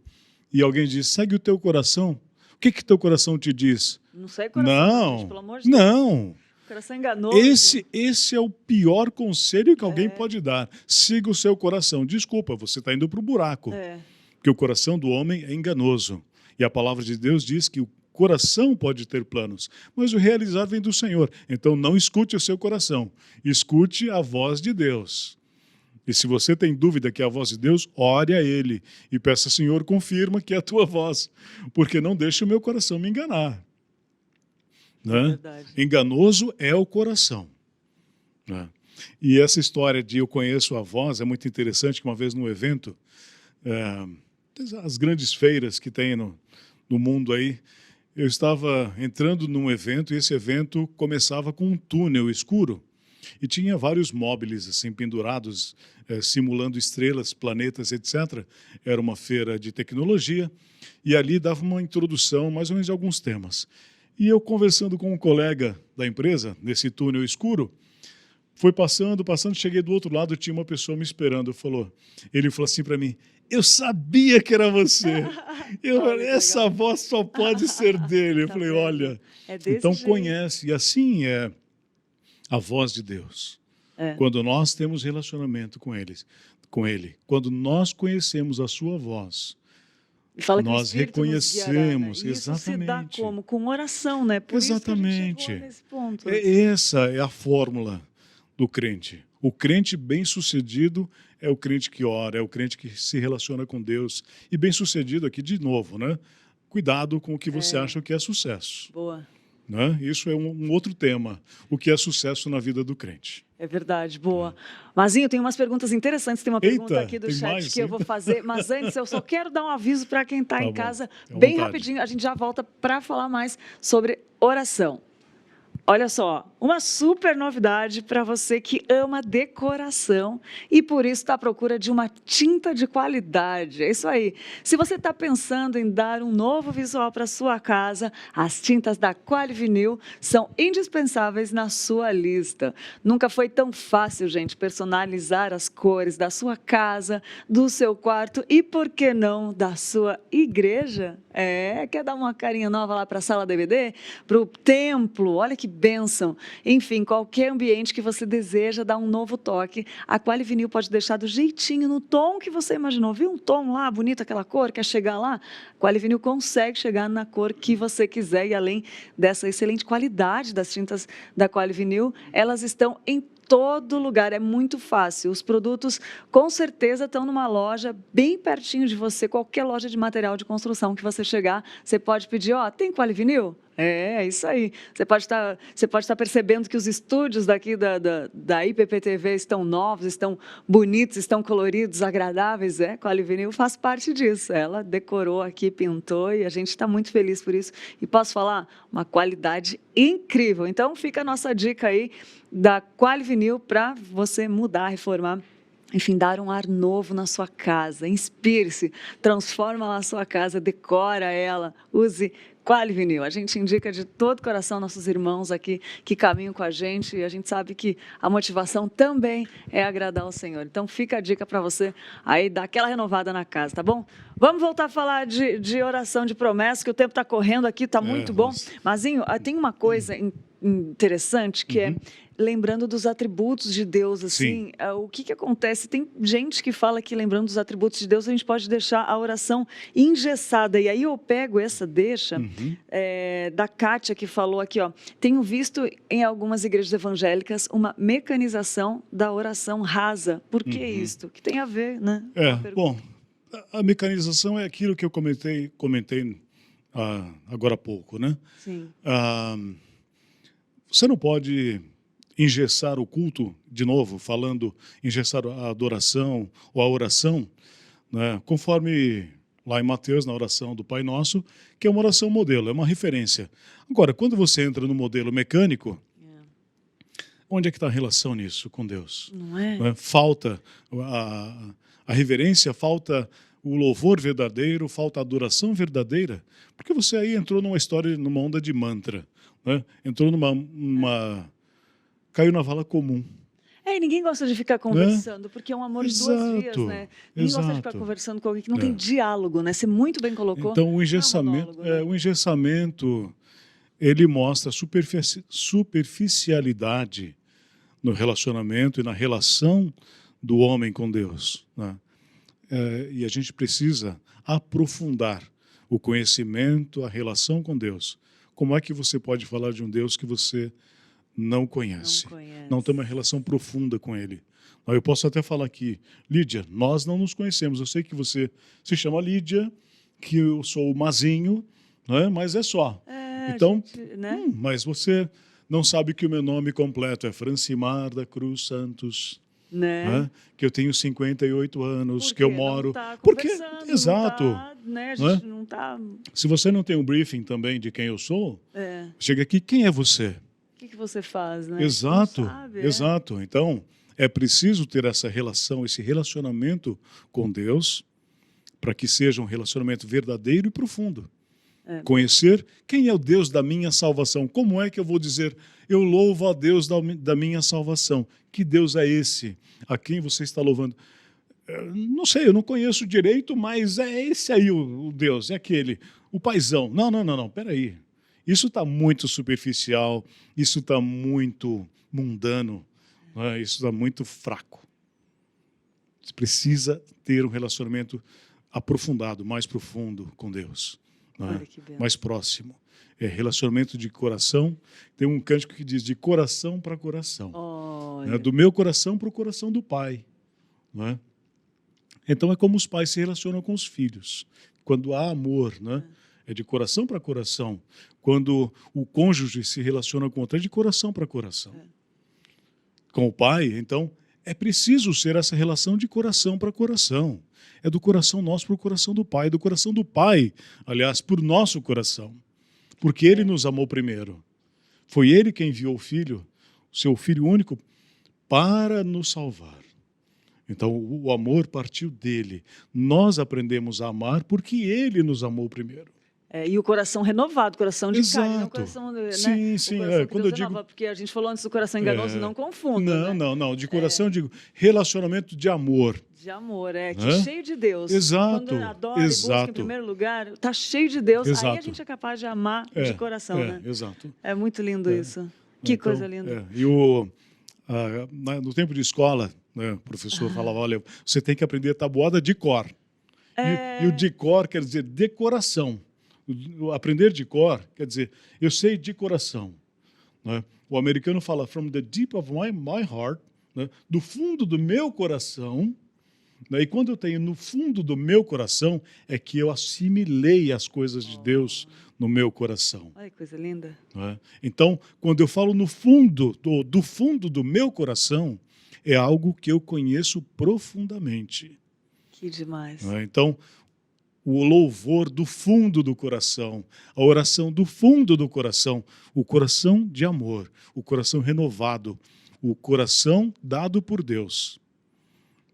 E alguém diz, segue o teu coração. O que teu coração te diz? Não sei coração, gente, pelo amor de Deus. Não. Coração enganoso. Esse é o pior conselho que alguém pode dar. Siga o seu coração. Desculpa, você está indo para o buraco. Porque o coração do homem é enganoso. E a palavra de Deus diz que o coração pode ter planos, mas o realizar vem do Senhor. Então não escute o seu coração, escute a voz de Deus. E se você tem dúvida que é a voz de Deus, ore a Ele e peça, Senhor, confirma que é a tua voz, porque não deixe o meu coração me enganar. Né? Enganoso é o coração. Né? E essa história de eu conheço a voz é muito interessante, que uma vez num evento, as grandes feiras que tem no mundo aí, eu estava entrando num evento e esse evento começava com um túnel escuro e tinha vários móveis assim pendurados, simulando estrelas, planetas, etc. Era uma feira de tecnologia e ali dava uma introdução mais ou menos de alguns temas. E eu conversando com um colega da empresa, nesse túnel escuro, foi passando, cheguei do outro lado, tinha uma pessoa me esperando. Ele falou assim para mim, eu sabia que era você. Eu falei, essa voz só pode ser dele. Eu falei, olha, então conhece. E assim é a voz de Deus. Quando nós temos relacionamento com Ele, quando nós conhecemos a sua voz, Fala que nós reconhecemos, guiará, né? Isso exatamente. se dá como? Com oração, né? Por exatamente. Isso que a gente chegou nesse ponto. Essa é a fórmula do crente. O crente bem-sucedido é o crente que ora, é o crente que se relaciona com Deus. E bem-sucedido aqui, de novo, né? Cuidado com o que você acha que é sucesso. Boa. Né? Isso é um outro tema. O que é sucesso na vida do crente. É verdade, boa. Mazinho, tem umas perguntas interessantes. Tem uma pergunta aqui do chat que eu vou fazer. Mas antes, eu só quero dar um aviso para quem está em casa, bem rapidinho. A gente já volta para falar mais sobre oração. Olha só, uma super novidade para você que ama decoração e por isso está à procura de uma tinta de qualidade. É isso aí. Se você está pensando em dar um novo visual para sua casa, as tintas da Qualivinil são indispensáveis na sua lista. Nunca foi tão fácil, gente, personalizar as cores da sua casa, do seu quarto e, por que não, da sua igreja? Quer dar uma carinha nova lá para a sala DVD? Para o templo? Olha que bênção. Enfim, qualquer ambiente que você deseja dar um novo toque, a Qualivinil pode deixar do jeitinho, no tom que você imaginou. Viu um tom lá, bonito, aquela cor, quer chegar lá? A Qualivinil consegue chegar na cor que você quiser e além dessa excelente qualidade das tintas da Qualivinil, elas estão em todo lugar, é muito fácil. Os produtos, com certeza, estão numa loja bem pertinho de você, qualquer loja de material de construção que você chegar, você pode pedir, tem Qualivinil? É isso aí. Você pode estar percebendo que os estúdios daqui da IPPTV estão novos, estão bonitos, estão coloridos, agradáveis. Quali Vinil faz parte disso. Ela decorou aqui, pintou e a gente está muito feliz por isso. E posso falar, uma qualidade incrível. Então fica a nossa dica aí da Quali Vinil para você mudar, reformar. Enfim, dar um ar novo na sua casa. Inspire-se, transforma lá a sua casa, decora ela, use Quali Vinil. A gente indica de todo coração nossos irmãos aqui que caminham com a gente e a gente sabe que a motivação também é agradar ao Senhor. Então fica a dica para você aí dar aquela renovada na casa, tá bom? Vamos voltar a falar de oração de promessa, que o tempo está correndo aqui, está muito bom. Mazinho, tem uma coisa interessante que é lembrando dos atributos de Deus, assim, o que acontece? Tem gente que fala que lembrando dos atributos de Deus a gente pode deixar a oração engessada, e aí eu pego essa deixa da Kátia que falou aqui, ó, tenho visto em algumas igrejas evangélicas uma mecanização da oração rasa. Por que isto? O que tem a ver, né? Bom, a mecanização é aquilo que eu comentei agora há pouco, né? Sim. Você não pode engessar o culto, de novo, falando, engessar a adoração ou a oração, né, conforme lá em Mateus, na oração do Pai Nosso, que é uma oração modelo, é uma referência. Agora, quando você entra no modelo mecânico, onde é que está a relação nisso com Deus? Não é? Né? Falta a reverência, falta o louvor verdadeiro, falta a adoração verdadeira, porque você aí entrou numa história, numa onda de mantra, né? Entrou caiu na vala comum. E ninguém gosta de ficar conversando, porque é um amor de duas vias, né? Ninguém gosta de ficar conversando com alguém que não tem diálogo, né? Você muito bem colocou. Então, o engessamento, ele mostra superficialidade no relacionamento e na relação do homem com Deus, né? E a gente precisa aprofundar o conhecimento, a relação com Deus. Como é que você pode falar de um Deus que você não conhece? Não tem uma relação profunda com Ele. Eu posso até falar aqui, Lídia, nós não nos conhecemos. Eu sei que você se chama Lídia, que eu sou o Mazinho, né? Mas é só. Então, né? Mas você não sabe que o meu nome completo é Francimar da Cruz Santos. Né? Que eu tenho 58 anos, que eu moro... Exato. Né? A gente não tá... Se você não tem um briefing também de quem eu sou, chega aqui, quem é você? O que você faz, né? Exato, sabe, exato. Então, é preciso ter essa relação, esse relacionamento com Deus, para que seja um relacionamento verdadeiro e profundo. Conhecer quem é o Deus da minha salvação. Como é que eu vou dizer, eu louvo a Deus da minha salvação? Que Deus é esse? A quem você está louvando? Não sei, eu não conheço direito, mas é esse aí o Deus, é aquele, o paizão. Não, peraí. Isso está muito superficial, isso está muito mundano, né? Isso está muito fraco. Você precisa ter um relacionamento aprofundado, mais profundo com Deus, né? Mais próximo. Relacionamento de coração. Tem um cântico que diz de coração para coração. Né? Do meu coração para o coração do Pai. Né? Então é como os pais se relacionam com os filhos. Quando há amor, né? É de coração para coração. Quando o cônjuge se relaciona com outro, é de coração para coração. Com o pai, então, é preciso ser essa relação de coração para coração. É do coração nosso para o coração do pai. Do coração do pai, aliás, por nosso coração. Porque ele nos amou primeiro. Foi ele quem enviou o Filho, o seu Filho único, para nos salvar. Então, o amor partiu dele. Nós aprendemos a amar porque ele nos amou primeiro. E o coração renovado, coração de carne, não coração, né? Sim. Quando eu digo... porque a gente falou antes do coração enganoso, não confunda. Não. De coração eu digo relacionamento de amor. De amor, que cheio de Deus. Exato. Quando adora e busca em primeiro lugar, está cheio de Deus, aí a gente é capaz de amar de coração, né? Exato. É muito lindo isso. Que coisa linda. E no tempo de escola, né, o professor falava, olha, você tem que aprender tabuada de cor. E o de cor quer dizer decoração. Aprender de cor quer dizer, eu sei de coração. Né? O americano fala, from the deep of my heart, né? Do fundo do meu coração, E quando eu tenho no fundo do meu coração, é que eu assimilei as coisas de Deus no meu coração. Olha que coisa linda. Não é? Então, quando eu falo no fundo, do fundo do meu coração, é algo que eu conheço profundamente. Que demais. Não é? Então, o louvor do fundo do coração, a oração do fundo do coração, o coração de amor, o coração renovado, o coração dado por Deus.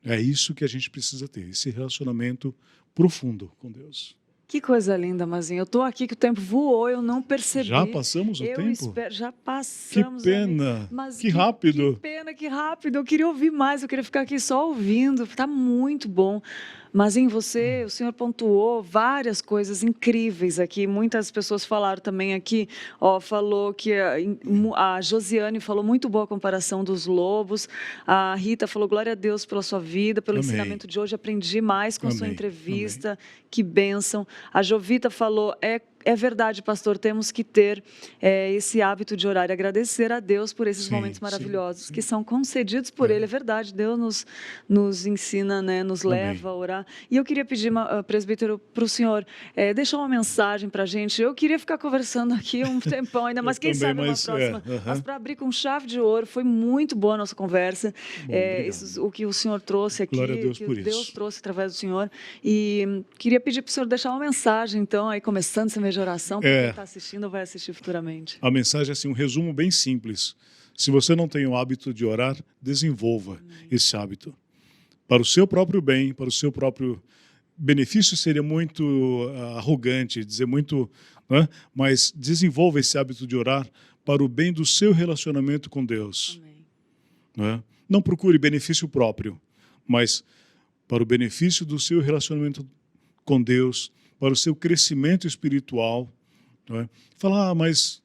É isso que a gente precisa ter, esse relacionamento profundo com Deus. Que coisa linda, Mazinho. Eu estou aqui que o tempo voou, eu não percebi. Já passamos o tempo? Já Que passamos. pena, Mas que rápido. Que pena, que rápido. Eu queria ouvir mais, eu queria ficar aqui só ouvindo. Está muito bom. Mazinho, o senhor pontuou várias coisas incríveis aqui. Muitas pessoas falaram também aqui, falou que a Josiane falou muito boa a comparação dos lobos. A Rita falou, glória a Deus pela sua vida, pelo Amém. ensinamento de hoje. Aprendi mais com a sua Amém. entrevista. Que bênção. A Jovita falou, é verdade, pastor, temos que ter esse hábito de orar e agradecer a Deus por esses momentos maravilhosos que são concedidos por Ele. É verdade, Deus nos ensina, né, nos leva a orar. E eu queria pedir, presbítero, para o senhor deixar uma mensagem para a gente. Eu queria ficar conversando aqui um tempão ainda, mas quem sabe uma próxima. Mas para abrir com chave de ouro, foi muito boa a nossa conversa. O que o senhor trouxe aqui, Glória a Deus que por Deus isso. trouxe através do senhor. E queria pedir para o senhor deixar uma mensagem, então, aí começando esse mês de oração, para quem está assistindo ou vai assistir futuramente. A mensagem é assim, um resumo bem simples. Se você não tem o hábito de orar, desenvolva esse hábito. Para o seu próprio bem, para o seu próprio benefício, seria muito arrogante, dizer muito, né? Mas desenvolva esse hábito de orar para o bem do seu relacionamento com Deus. Amém. Né? Não procure benefício próprio, mas para o benefício do seu relacionamento com Deus, para o seu crescimento espiritual. Não é? Falar, mas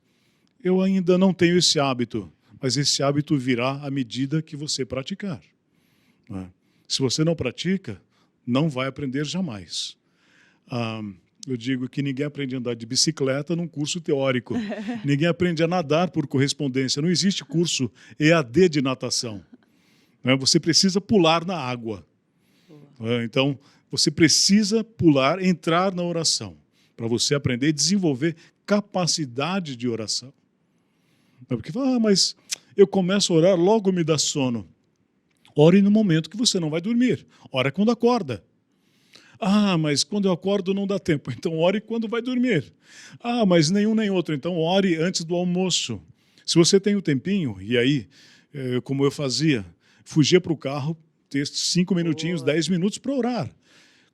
eu ainda não tenho esse hábito, mas esse hábito virá à medida que você praticar. Não é? Se você não pratica, não vai aprender jamais. Eu digo que ninguém aprende a andar de bicicleta num curso teórico. Ninguém aprende a nadar por correspondência. Não existe curso EAD de natação. Não é? Você precisa pular na água. Não é? Então, você precisa pular, entrar na oração, para você aprender e desenvolver capacidade de oração. Porque fala, mas eu começo a orar, logo me dá sono. Ore no momento que você não vai dormir. Ora quando acorda. Mas quando eu acordo não dá tempo. Então ore quando vai dormir. Mas nenhum nem outro. Então ore antes do almoço. Se você tem um tempinho, e aí, como eu fazia, fugia para o carro, ter 5 minutinhos, 10 minutos para orar.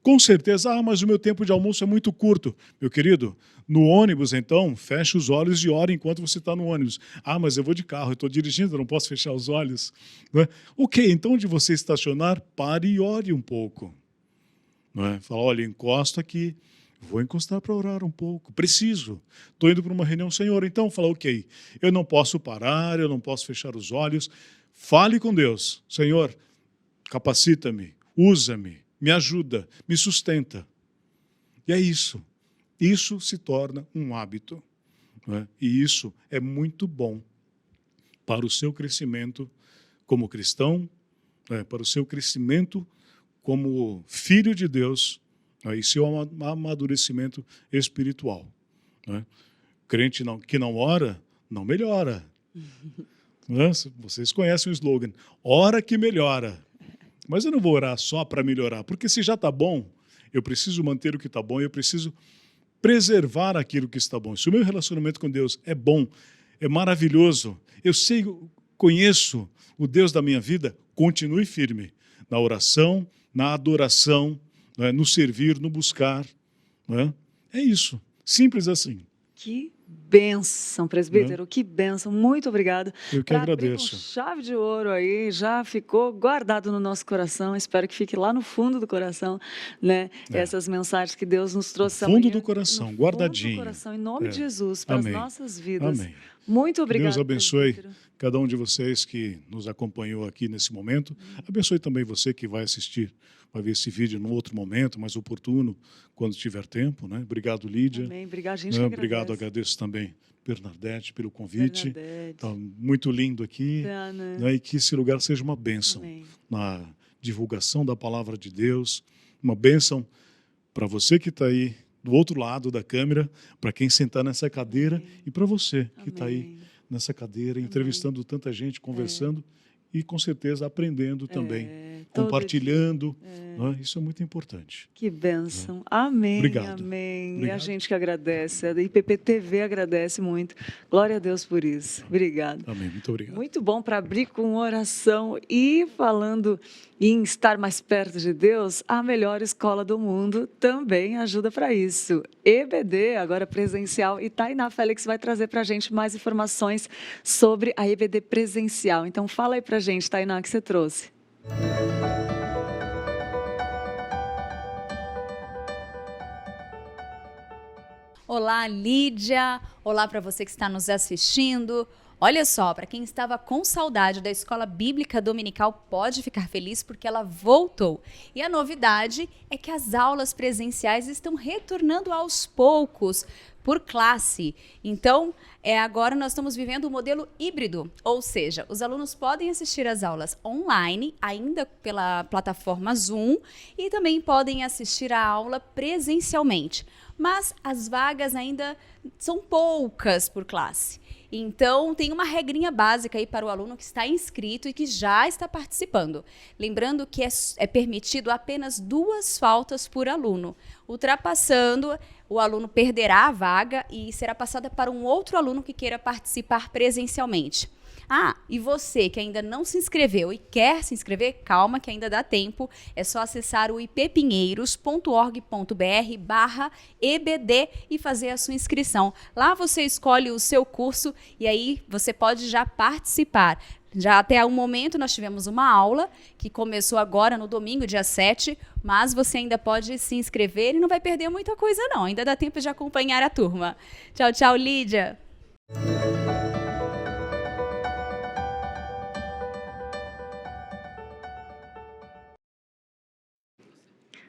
Com certeza, mas o meu tempo de almoço é muito curto. Meu querido, no ônibus, então, feche os olhos e ore enquanto você está no ônibus. Mas eu vou de carro, eu estou dirigindo, eu não posso fechar os olhos. Não é? Ok, então, onde você estacionar, pare e ore um pouco. Não é? Fala, olha, encosto aqui, vou encostar para orar um pouco. Preciso. Estou indo para uma reunião, Senhor. Então, fala, ok, eu não posso parar, eu não posso fechar os olhos. Fale com Deus. Senhor, capacita-me, usa-me. Me ajuda, me sustenta. E é isso. Isso se torna um hábito. Né? E isso é muito bom para o seu crescimento como cristão, para o seu crescimento como filho de Deus, e seu amadurecimento espiritual. Né? Crente que não ora, não melhora. Né? Vocês conhecem o slogan, ora que melhora. Mas eu não vou orar só para melhorar, porque se já está bom, eu preciso manter o que está bom, eu preciso preservar aquilo que está bom. Se o meu relacionamento com Deus é bom, é maravilhoso, eu sei, conheço o Deus da minha vida, continue firme na oração, na adoração, né, no servir, no buscar. Né? É isso, simples assim. Que bênção, presbítero, que bênção. Muito obrigada. Eu que agradeço. Com chave de ouro aí, já ficou guardado no nosso coração. Espero que fique lá no fundo do coração, né? Essas mensagens que Deus nos trouxe essa manhã. Fundo do coração, guardadinho. Fundo do coração, em nome de Jesus, para as nossas vidas. Amém. Muito obrigada. Deus abençoe presbítero. cada um de vocês que nos acompanhou aqui nesse momento. Abençoe também você que vai assistir, vai ver esse vídeo num outro momento, mais oportuno, quando tiver tempo. Né? Obrigado, Lídia. Amém. Obrigado, gente. Que Obrigado, agradece. agradeço também, Bernadette, pelo convite. Bernadette. Tá muito lindo aqui. Tá, né? Né? E que esse lugar seja uma bênção Amém. divulgação da palavra de Deus, uma bênção para você que está aí do outro lado da câmera, para quem sentar nessa cadeira e para você que está aí nessa cadeira, entrevistando tanta gente, conversando e com certeza aprendendo também, compartilhando. Né? Isso é muito importante. Que bênção. Amém. Obrigado. Amém. Obrigado. E a gente que agradece, a IPPTV agradece muito. Glória a Deus por isso. Obrigado. Amém. Muito obrigado. Muito bom para abrir com oração e falando em estar mais perto de Deus, a melhor escola do mundo também ajuda para isso. EBD, agora presencial, e Tainá Félix vai trazer para a gente mais informações sobre a EBD presencial. Então fala aí para a gente, Tainá, que você trouxe. Olá, Lídia. Olá para você que está nos assistindo. Olha só, para quem estava com saudade da Escola Bíblica Dominical, pode ficar feliz porque ela voltou. E a novidade é que as aulas presenciais estão retornando aos poucos, por classe. Então, agora nós estamos vivendo o modelo híbrido, ou seja, os alunos podem assistir às aulas online, ainda pela plataforma Zoom, e também podem assistir a aula presencialmente. Mas as vagas ainda são poucas por classe. Então, tem uma regrinha básica aí para o aluno que está inscrito e que já está participando. Lembrando que é permitido apenas 2 faltas por aluno. Ultrapassando, o aluno perderá a vaga e será passada para um outro aluno que queira participar presencialmente. Ah, e você que ainda não se inscreveu e quer se inscrever, calma que ainda dá tempo. É só acessar o ippinheiros.org.br/EBD e fazer a sua inscrição. Lá você escolhe o seu curso e aí você pode já participar. Já até o momento nós tivemos uma aula que começou agora no domingo, dia 7, mas você ainda pode se inscrever e não vai perder muita coisa não. Ainda dá tempo de acompanhar a turma. Tchau, tchau, Lídia.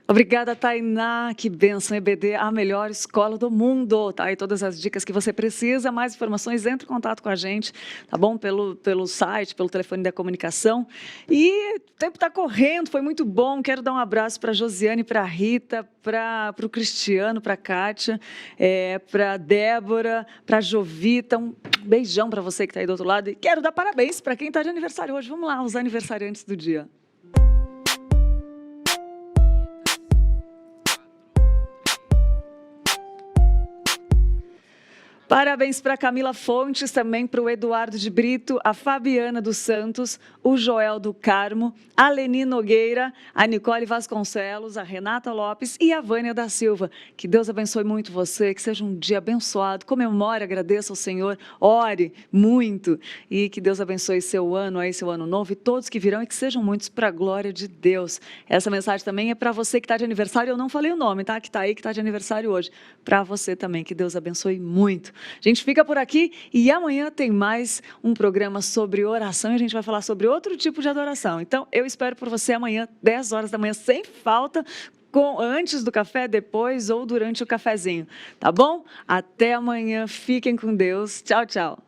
Obrigada, Tainá. Que bênção, EBD, a melhor escola do mundo. Tá aí todas as dicas que você precisa. Mais informações, entre em contato com a gente, tá bom? Pelo site, pelo telefone da comunicação. E o tempo está correndo, foi muito bom. Quero dar um abraço para a Josiane, para a Rita, para o Cristiano, para a Kátia, para a Débora, para a Jovita. Um beijão para você que está aí do outro lado. E quero dar parabéns para quem está de aniversário hoje. Vamos lá, os aniversariantes do dia. Parabéns para a Camila Fontes, também para o Eduardo de Brito, a Fabiana dos Santos, o Joel do Carmo, a Leni Nogueira, a Nicole Vasconcelos, a Renata Lopes e a Vânia da Silva. Que Deus abençoe muito você, que seja um dia abençoado. Comemore, agradeça ao Senhor, ore muito e que Deus abençoe seu ano aí, seu ano novo e todos que virão e que sejam muitos para a glória de Deus. Essa mensagem também é para você que está de aniversário, eu não falei o nome, tá? Que está aí, que está de aniversário hoje. Para você também, que Deus abençoe muito. A gente fica por aqui e amanhã tem mais um programa sobre oração e a gente vai falar sobre outro tipo de adoração. Então, eu espero por você amanhã, 10 horas da manhã, sem falta, antes do café, depois ou durante o cafezinho. Tá bom? Até amanhã. Fiquem com Deus. Tchau, tchau.